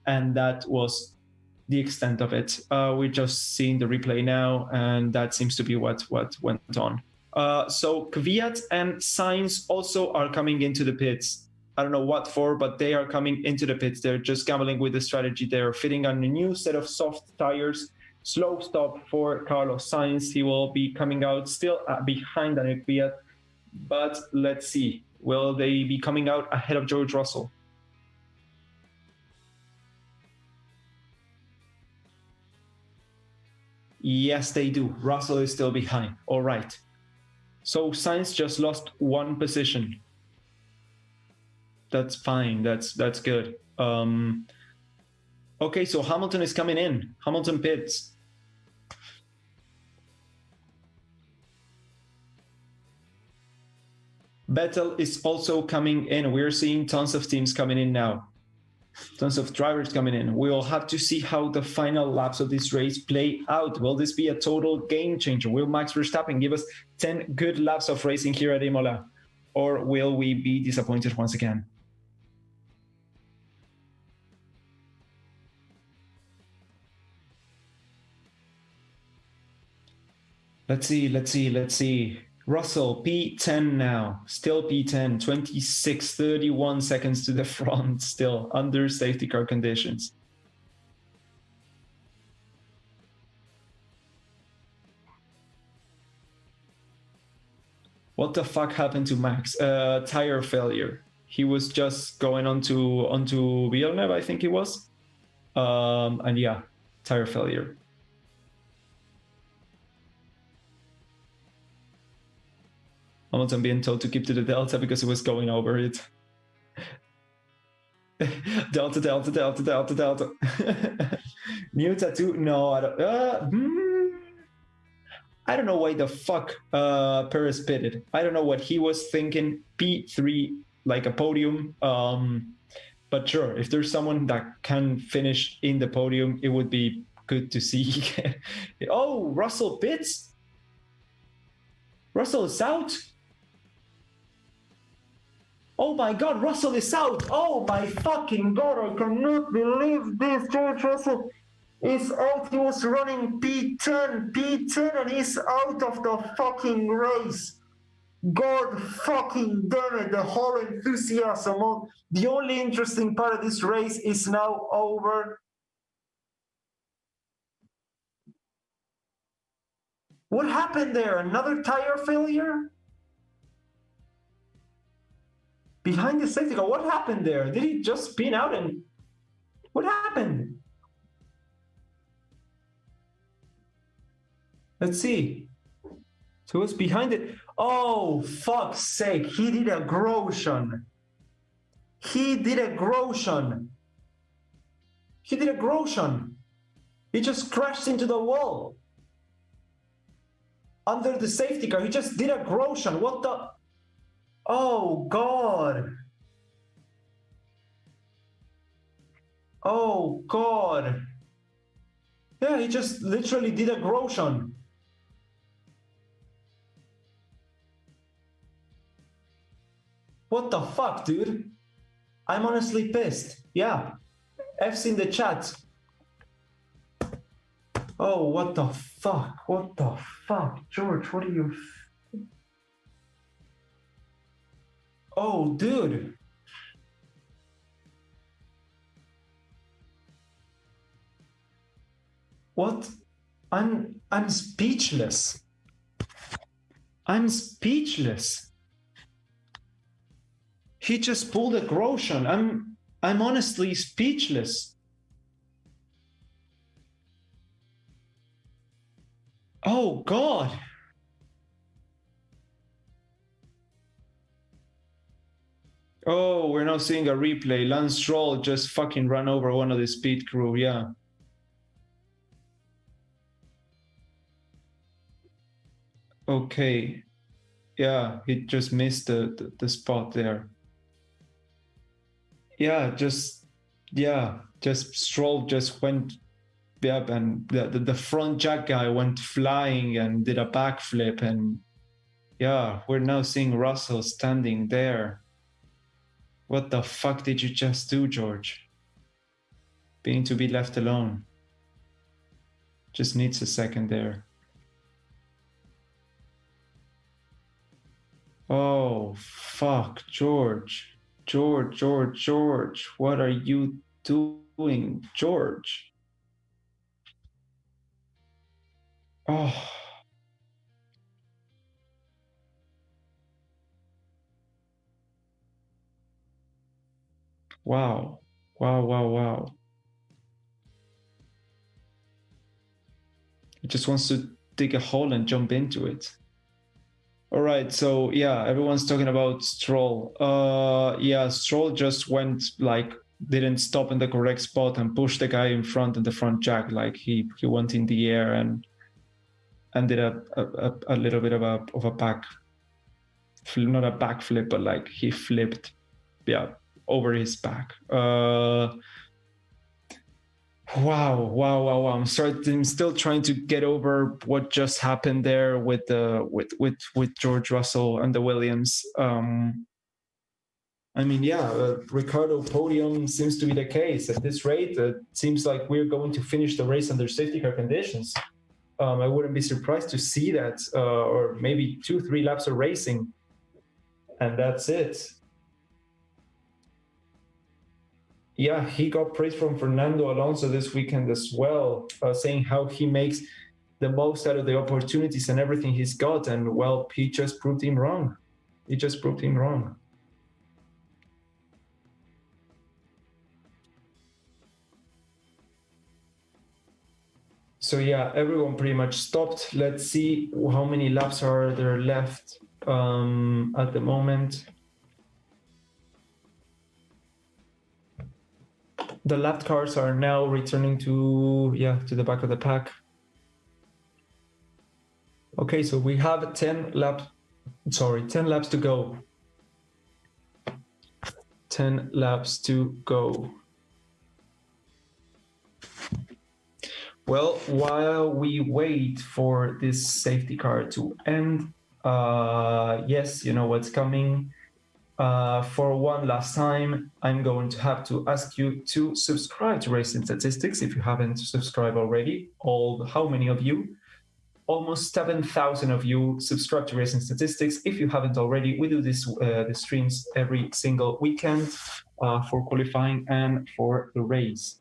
And that was the extent of it. We're just seeing the replay now, and that seems to be what went on. So Kvyat and Sainz also are coming into the pits. I don't know what for, but they are coming into the pits. They're just gambling with the strategy. They're fitting on a new set of soft tires. Slow stop for Carlos Sainz. He will be coming out still behind Daniel Kvyat, but let's see. Will they be coming out ahead of George Russell? Yes, they do. Russell is still behind. All right. So Sainz just lost 1 position. That's fine. That's good. Okay, so Hamilton is coming in. Hamilton pits. Vettel is also coming in. We're seeing tons of teams coming in now. Tons of drivers coming in. We'll have to see how the final laps of this race play out. Will this be a total game changer? Will Max Verstappen give us 10 good laps of racing here at Imola? Or will we be disappointed once again? Let's see. Russell, P10 now, still P10, 26, 31 seconds to the front, still under safety car conditions. What the fuck happened to Max? Tire failure. He was just going onto Villeneuve, I think it was. And yeah, tire failure. Hamilton being told to keep to the delta because he was going over it. delta. New tattoo? No, I don't. I don't know why the fuck Perez pitted. I don't know what he was thinking. P3, like a podium. But sure, if there's someone that can finish in the podium, it would be good to see. Oh, Russell pits? Russell is out? Oh my god, Russell is out! Oh my fucking god, I cannot believe this! George Russell is out. He was running P10, and he's out of the fucking race. God fucking damn it, the whole enthusiasm. The only interesting part of this race is now over. What happened there? Another tire failure? Behind the safety car, what happened there? Did he just spin out and... What happened? Let's see. So what's behind it? Oh, fuck's sake. He did a Grosjean. He did a Grosjean. He just crashed into the wall. Under the safety car, he just did a Grosjean. What the... Oh, God. Oh, God. Yeah, he just literally did a Grosjean. What the fuck, dude? I'm honestly pissed. Yeah. F's in the chat. Oh, what the fuck? What the fuck? George, what are you... Oh, dude. What? I'm speechless. I'm speechless. He just pulled a Grosjean. I'm honestly speechless. Oh God. Oh, we're now seeing a replay. Lance Stroll just fucking ran over one of the speed crew, yeah. Okay. Yeah, he just missed the spot there. Yeah, just Stroll just went up, and the front jack guy went flying and did a backflip, and yeah, we're now seeing Russell standing there. What the fuck did you just do, George? Being to be left alone. Just needs a second there. Oh, fuck, George. George, what are you doing, George? Oh. Wow. He just wants to dig a hole and jump into it. All right, so yeah, everyone's talking about Stroll. Yeah, Stroll just went like, didn't stop in the correct spot and pushed the guy in front in the front jack. Like he went in the air and did a little bit of a back, not a backflip, but like he flipped, yeah, over his back. Wow. I'm still trying to get over what just happened there with George Russell and the Williams. I mean, yeah, Ricardo podium seems to be the case. At this rate, it seems like we're going to finish the race under safety car conditions. I wouldn't be surprised to see that, or maybe 2-3 laps of racing, and that's it. Yeah, he got praise from Fernando Alonso this weekend as well, saying how he makes the most out of the opportunities and everything he's got. And well, he just proved him wrong. So yeah, everyone pretty much stopped. Let's see how many laps are there left at the moment. The lap cars are now returning to the back of the pack. Okay, so we have 10 laps to go. 10 laps to go. Well, while we wait for this safety car to end, yes, you know what's coming. For one last time, I'm going to have to ask you to subscribe to Racing Statistics if you haven't subscribed already. How many of you? Almost 7,000 of you subscribe to Racing Statistics. If you haven't already, we do the streams every single weekend for qualifying and for the race.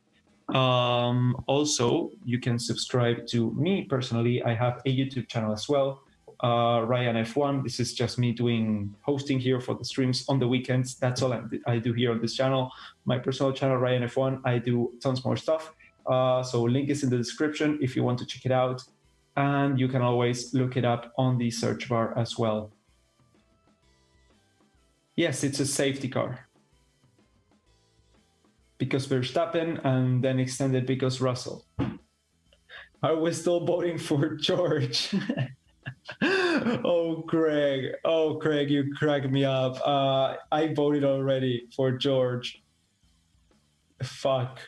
Also, you can subscribe to me personally. I have a YouTube channel as well, Raian F1. This is just me doing hosting here for the streams on the weekends. That's all I do here on this channel. My personal channel, Raian F1, I do tons more stuff. So link is in the description if you want to check it out. And you can always look it up on the search bar as well. Yes, it's a safety car. Because Verstappen, and then extended because Russell. Are we still voting for George? Oh, Craig, you cracked me up. I voted already for George. Fuck.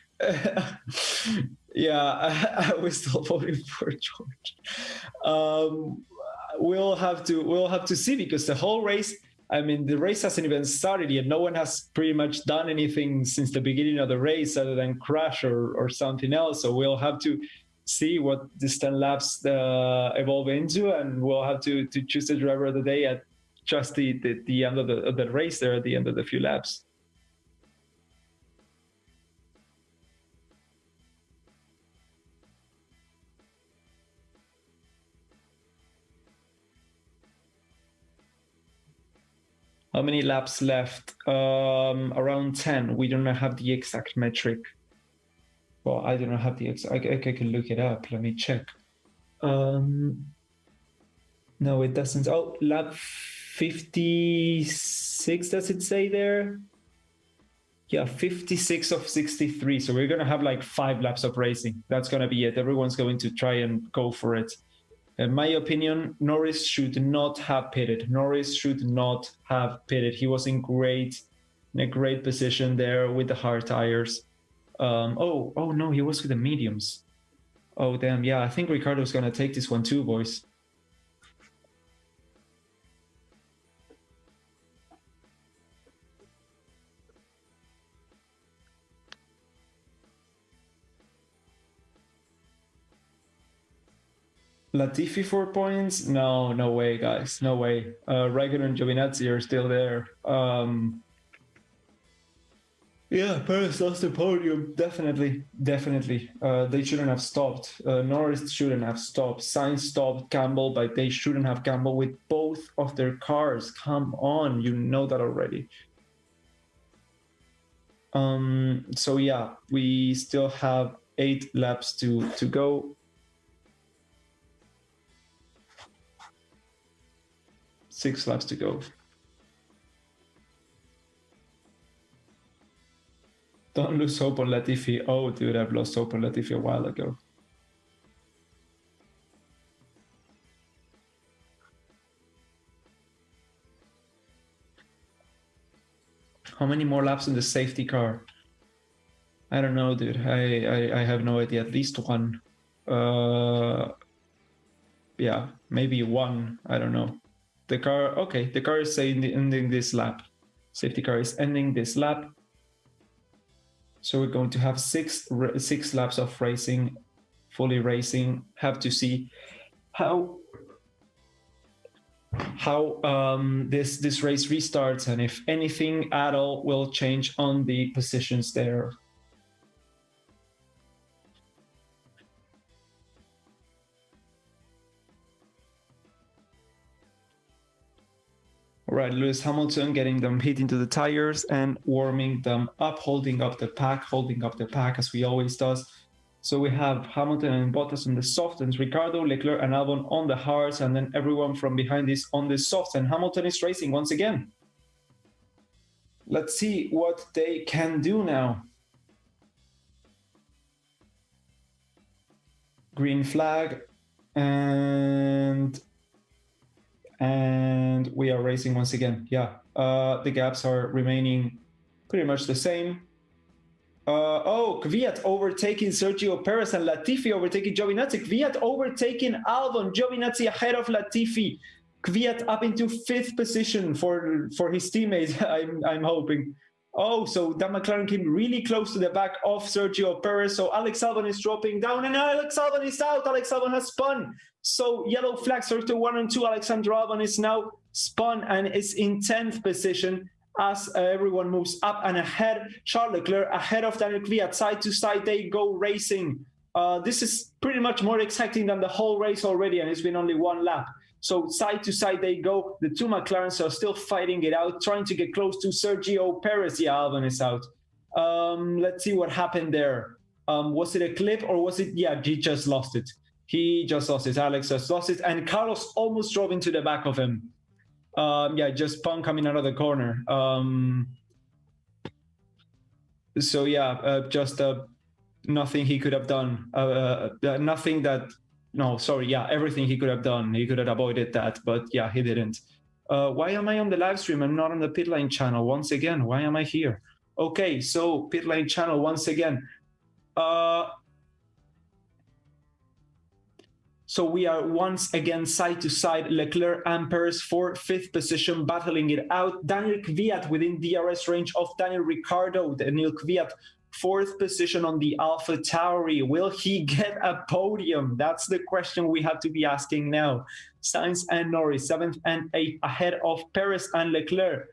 Yeah, I was still voting for George. We'll have to see, because the whole race, I mean, the race hasn't even started yet. No one has pretty much done anything since the beginning of the race other than crash or something else. So we'll have to see what these 10 laps evolve into, and we'll have to choose the driver of the day at just the end of the race there, at the end of the few laps. How many laps left? Around 10. We don't have the exact metric. Well, I don't have the exact. I can look it up. Let me check. No, it doesn't. Oh, lap 56. Does it say there? Yeah, 56 of 63. So we're gonna have like 5 laps of racing. That's gonna be it. Everyone's going to try and go for it. In my opinion, Norris should not have pitted. He was in a great position there with the hard tires. Oh no, he was with the mediums. Oh damn, yeah, I think Ricardo's gonna take this one too, boys. Latifi 4 points? No way, guys. No way. Raikkonen and Giovinazzi are still there. Yeah, Perez lost the podium. Definitely. They shouldn't have stopped. Norris shouldn't have stopped. Sainz stopped Campbell, but they shouldn't have Campbell with both of their cars. Come on, you know that already. So yeah, we still have 8 laps to go. 6 laps to go. Don't lose hope on Latifi. Oh, dude, I've lost hope on Latifi a while ago. How many more laps in the safety car? I don't know, dude. I have no idea. At least one. Yeah, maybe one. I don't know. The car, okay, the car is ending this lap. Safety car is ending this lap. So we're going to have six laps of racing, fully racing. Have to see how this race restarts and if anything at all will change on the positions there. All right, Lewis Hamilton getting them hit into the tires and warming them up, holding up the pack as we always does. So we have Hamilton and Bottas on the soft, and Ricardo, Leclerc and Albon on the hards, and then everyone from behind is on the soft, and Hamilton is racing once again. Let's see what they can do now. Green flag, and we are racing once again. Yeah, the gaps are remaining pretty much the same. Kvyat overtaking Sergio Perez and Latifi overtaking Giovinazzi. Kvyat overtaking Albon. Giovinazzi ahead of Latifi. Kvyat up into 5th position for his teammates. I'm hoping. Oh, so that McLaren came really close to the back of Sergio Perez. So Alex Albon is dropping down, and Alex Albon is out. Alex Albon has spun. So yellow flag starts to 1 and 2. Alexander Albon is now spun and is in 10th position. As everyone moves up and ahead, Charles Leclerc ahead of Daniel Kvyat, side to side they go racing. This is pretty much more exciting than the whole race already, and it's been only 1 lap. So side to side they go. The 2 McLarens are still fighting it out, trying to get close to Sergio Perez. Yeah, Albon is out. Let's see what happened there. Was it a clip or was it? Yeah, he just lost it. He just lost it. Alex just lost it, and Carlos almost drove into the back of him. Yeah, just spun coming out of the corner. So yeah, just nothing he could have done. Nothing that, no, sorry, yeah, everything he could have done. He could have avoided that, but yeah, he didn't. Why am I on the live stream? I'm not on the pit lane channel once again. Why am I here? Okay, so pit lane channel once again. So we are once again side to side, Leclerc and Perez for 5th position, battling it out. Daniel Kvyat within DRS range of Daniel Ricardo. Daniel Kvyat 4th position on the AlphaTauri. Will he get a podium? That's the question we have to be asking now. Sainz and Norris, 7th and 8th, ahead of Perez and Leclerc.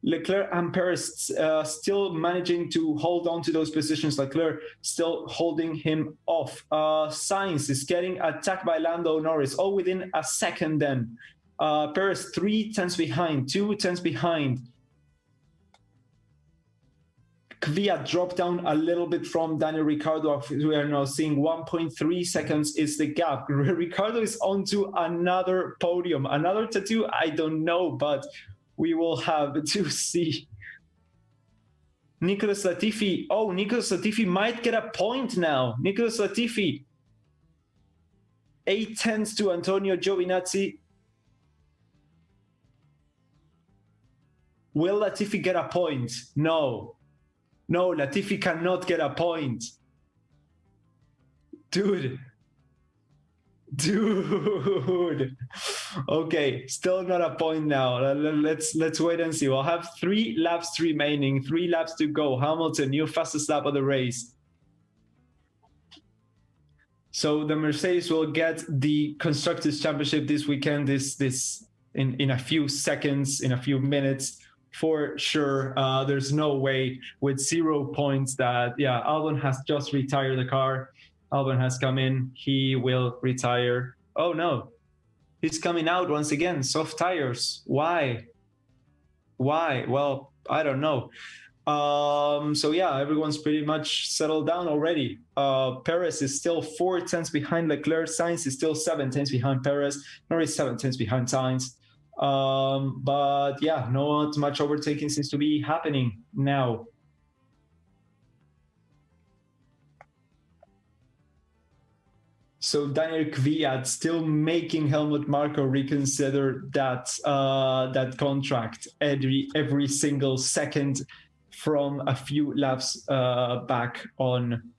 Leclerc and Perez still managing to hold on to those positions. Leclerc still holding him off. Sainz is getting attacked by Lando Norris, all within a second then. Perez 3 tenths behind, 2 tenths behind. Kvyat dropped down a little bit from Daniel Ricardo. We are now seeing 1.3 seconds is the gap. Ricardo is on to another podium. Another tattoo? I don't know, but we will have to see. Nicholas Latifi. Oh, Nicholas Latifi might get a point now. Nicholas Latifi. 8 tenths to Antonio Giovinazzi. Will Latifi get a point? No. No, Latifi cannot get a point. Dude. Okay, still not a point now. Let's wait and see. We'll have 3 laps remaining, 3 laps to go. Hamilton, new fastest lap of the race. So the Mercedes will get the Constructors' Championship this weekend, this in a few seconds, in a few minutes, for sure. There's no way with 0 points that, yeah, Albon has just retired the car. Albon has come in. He will retire. Oh, no. He's coming out once again. Soft tires. Why? Well, I don't know. So, yeah, everyone's pretty much settled down already. Perez is still 4 tenths behind Leclerc. Sainz is still 7 tenths behind Perez. Norris 7 tenths behind Sainz. But yeah, not much overtaking seems to be happening now. So Daniel Kvyat still making Helmut Marko reconsider that that contract every single second from a few laps back on.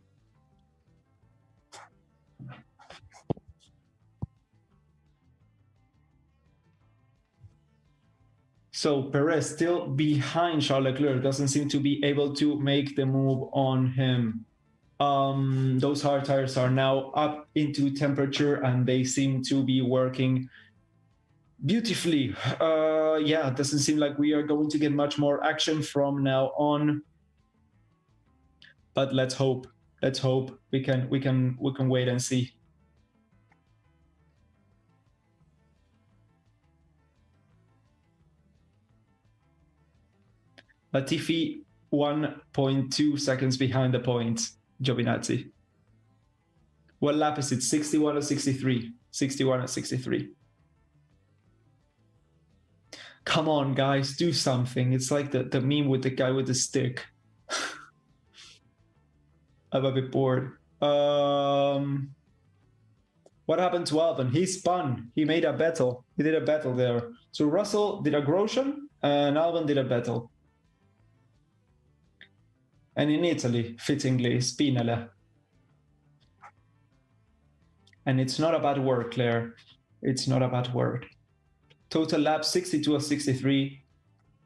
So Perez still behind Charles Leclerc, doesn't seem to be able to make the move on him. Those hard tires are now up into temperature and they seem to be working beautifully. Yeah, it doesn't seem like we are going to get much more action from now on. But let's hope. Let's hope we can wait and see. Latifi 1.2 seconds behind the point, Giovinazzi. What lap is it? 61 or 63? 61 or 63. Come on, guys, do something. It's like the meme with the guy with the stick. I'm a bit bored. What happened to Albon? He spun. He made a battle. He did a battle there. So Russell did a Grosjean and Albon did a battle. And in Italy, fittingly, Spinella. And it's not a bad word, Claire. It's not a bad word. Total laps 62 or 63.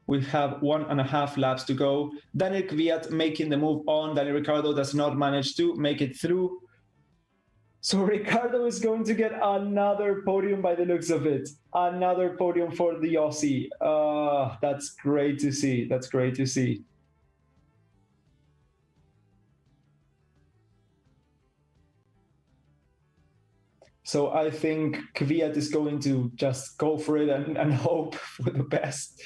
We have 1.5 laps to go. Daniel Kvyat making the move on. Daniel Ricardo does not manage to make it through. So Ricardo is going to get another podium by the looks of it. Another podium for the Aussie. That's great to see. That's great to see. So I think Kvyat is going to just go for it and hope for the best.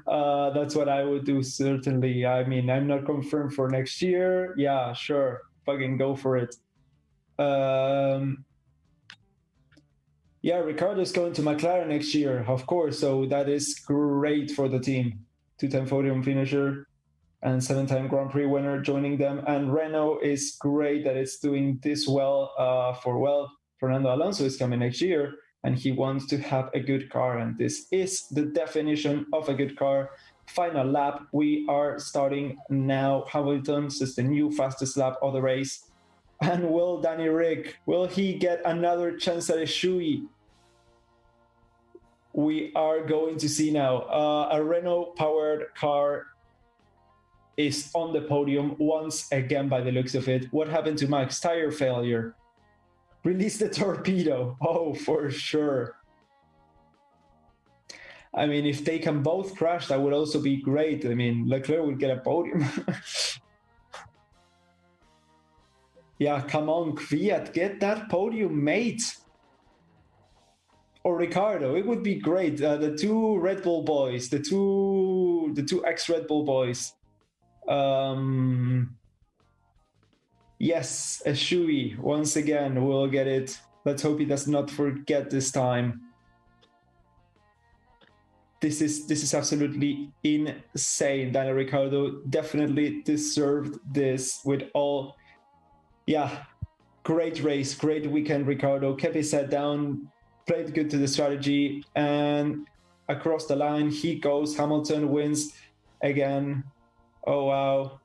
That's what I would do, certainly. I mean, I'm not confirmed for next year. Yeah, sure. Fucking go for it. Yeah, Ricardo is going to McLaren next year, of course. So that is great for the team. 2-time podium finisher and 7-time Grand Prix winner joining them. And Renault is great that it's doing this well Fernando Alonso is coming next year and he wants to have a good car. And this is the definition of a good car. Final lap. We are starting now. Hamilton is the new fastest lap of the race. And will Danny Rick, will he get another chance at a shoey? We are going to see now. A Renault-powered car is on the podium once again by the looks of it. What happened to Max? Tire failure. Release the torpedo. Oh, for sure. I mean, if they can both crash, that would also be great. I mean, Leclerc would get a podium. Yeah, come on, Kvyat, get that podium, mate. Or Ricardo, it would be great. The two Red Bull boys, the two ex-Red Bull boys. Yes, a shoey. Once again, we'll get it. Let's hope he does not forget this time. This is absolutely insane. Daniel Ricciardo definitely deserved this with all. Yeah, great race, great weekend, Ricardo. Kept his head down, played good to the strategy, and across the line he goes. Hamilton wins again. Oh wow.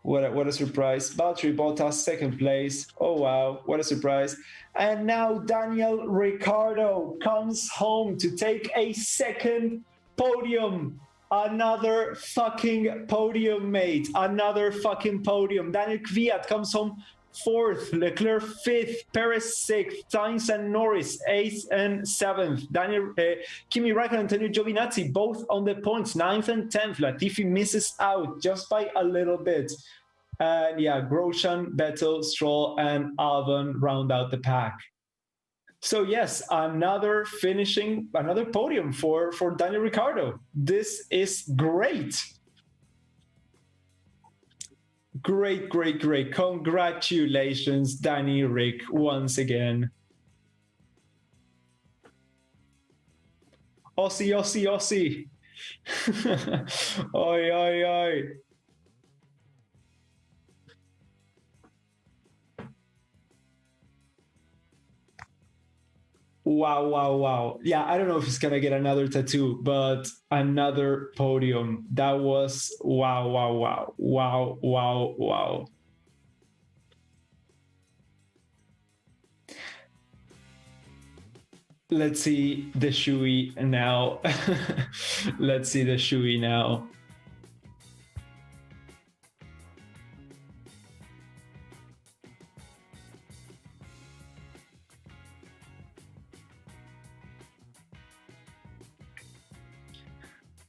What a surprise. Valtteri Bottas, second place. Oh, wow. What a surprise. And now Daniel Ricciardo comes home to take a second podium. Another fucking podium, mate. Another fucking podium. Daniel Kvyat comes home fourth. Leclerc fifth. Perez sixth. Sainz and Norris eighth and seventh. Kimi Räikkönen and Antonio Giovinazzi both on the points, 9th and 10th. Latifi misses out just by a little bit. And yeah, Grosjean, Vettel, Stroll, and Albon round out the pack. So yes, another podium for Daniel Ricciardo. This is great. Great. Congratulations, Danny Rick, once again. Aussie, Aussie, Aussie. Oi, oi, oi. Wow, wow, wow. Yeah, I don't know if he's gonna get another tattoo, but another podium. That was wow, wow, wow, wow, wow, wow. Let's see the Shui now. Let's see the Shui now.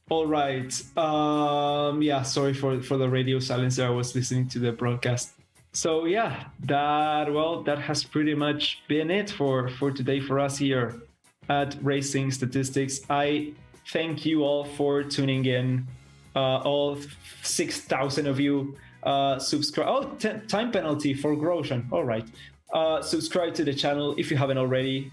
All right. Yeah, sorry for the radio silence there. I was listening to the broadcast. So yeah, that has pretty much been it for today for us here at Racing Statistics. I thank you all for tuning in. All 6,000 of you subscribe. Oh, time penalty for Grosjean. All right. Subscribe to the channel if you haven't already.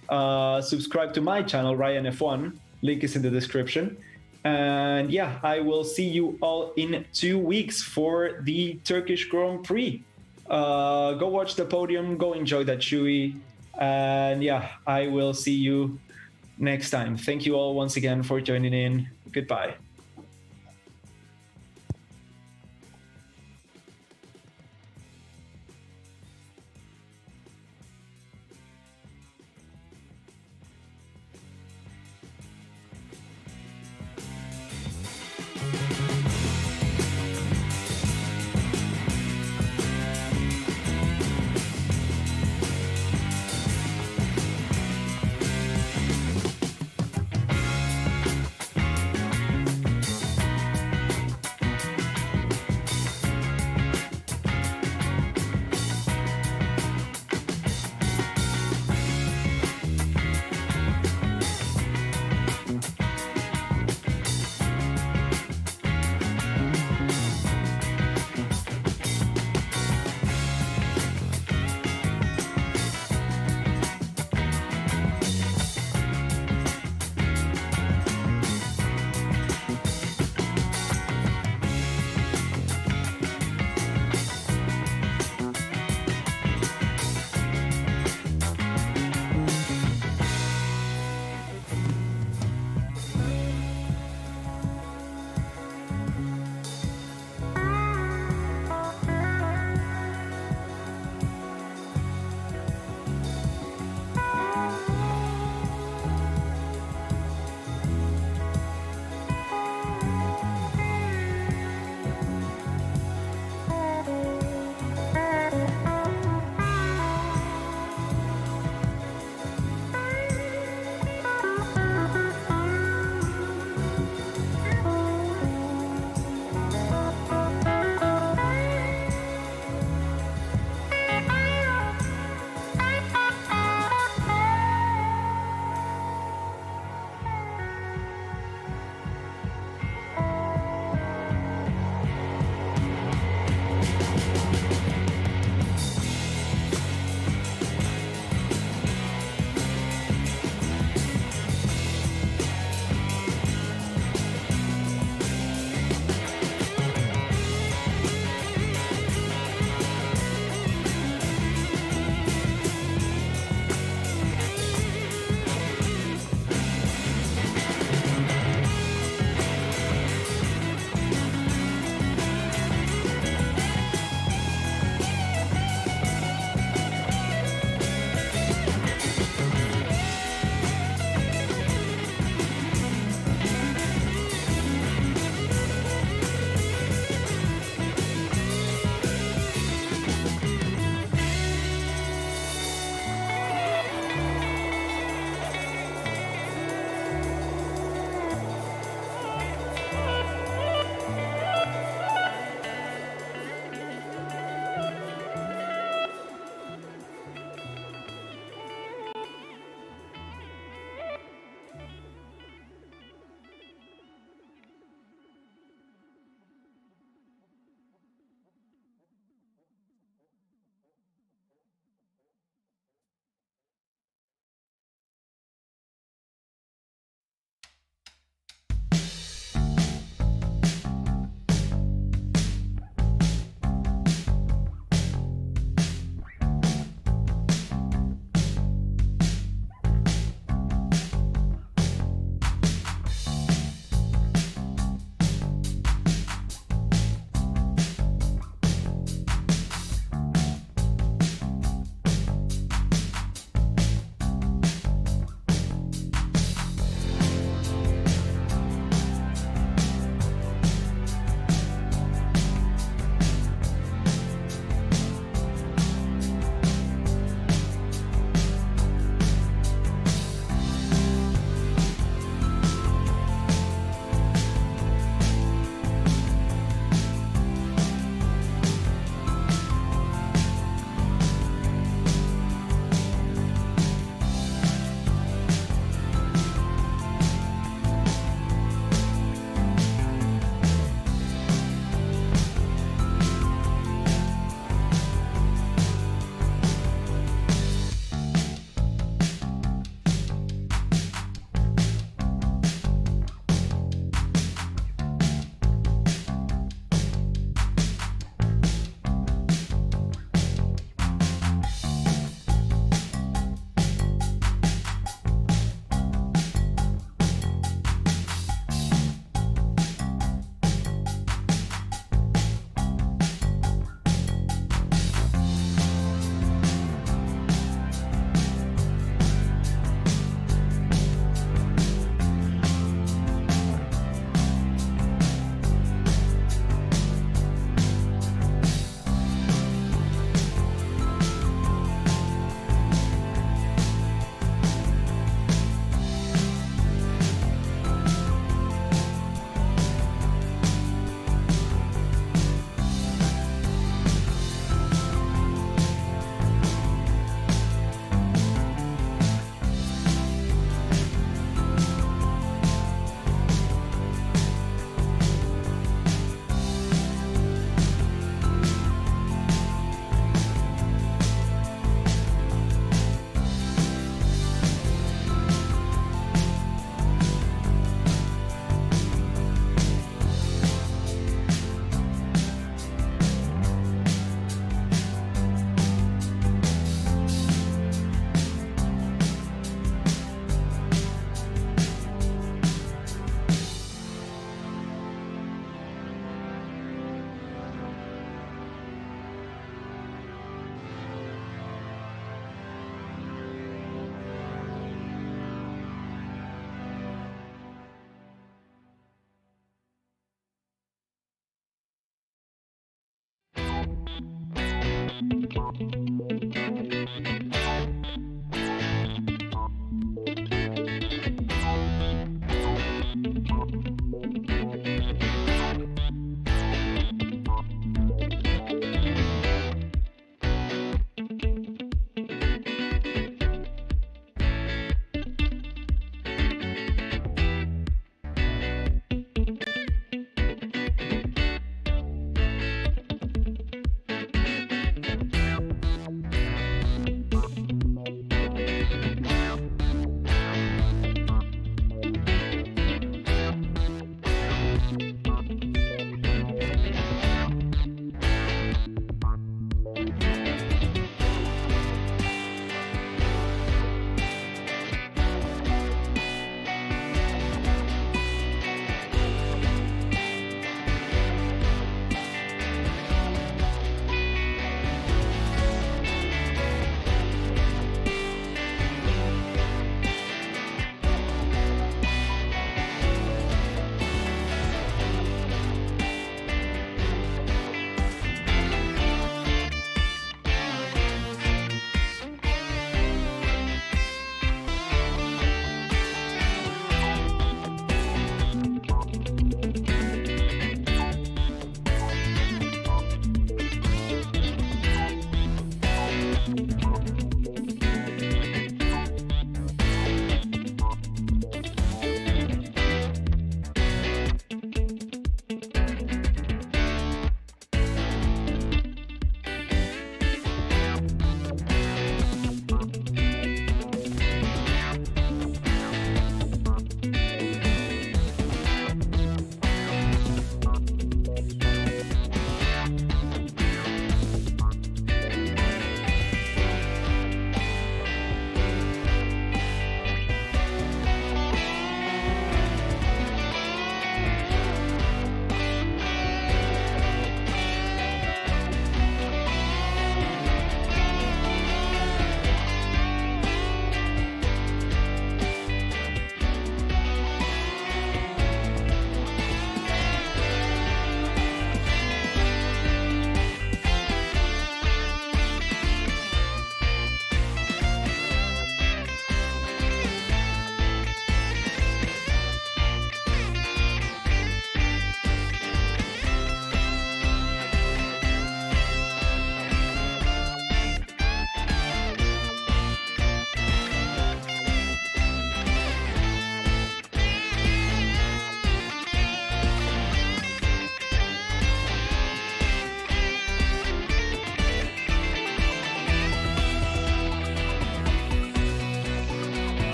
Subscribe to my channel, Raian F1. Link is in the description. And yeah, I will see you all in 2 weeks for the Turkish Grand Prix. Go watch the podium, go enjoy that Chewy. And yeah, I will see you next time. Thank you all once again for joining in. Goodbye.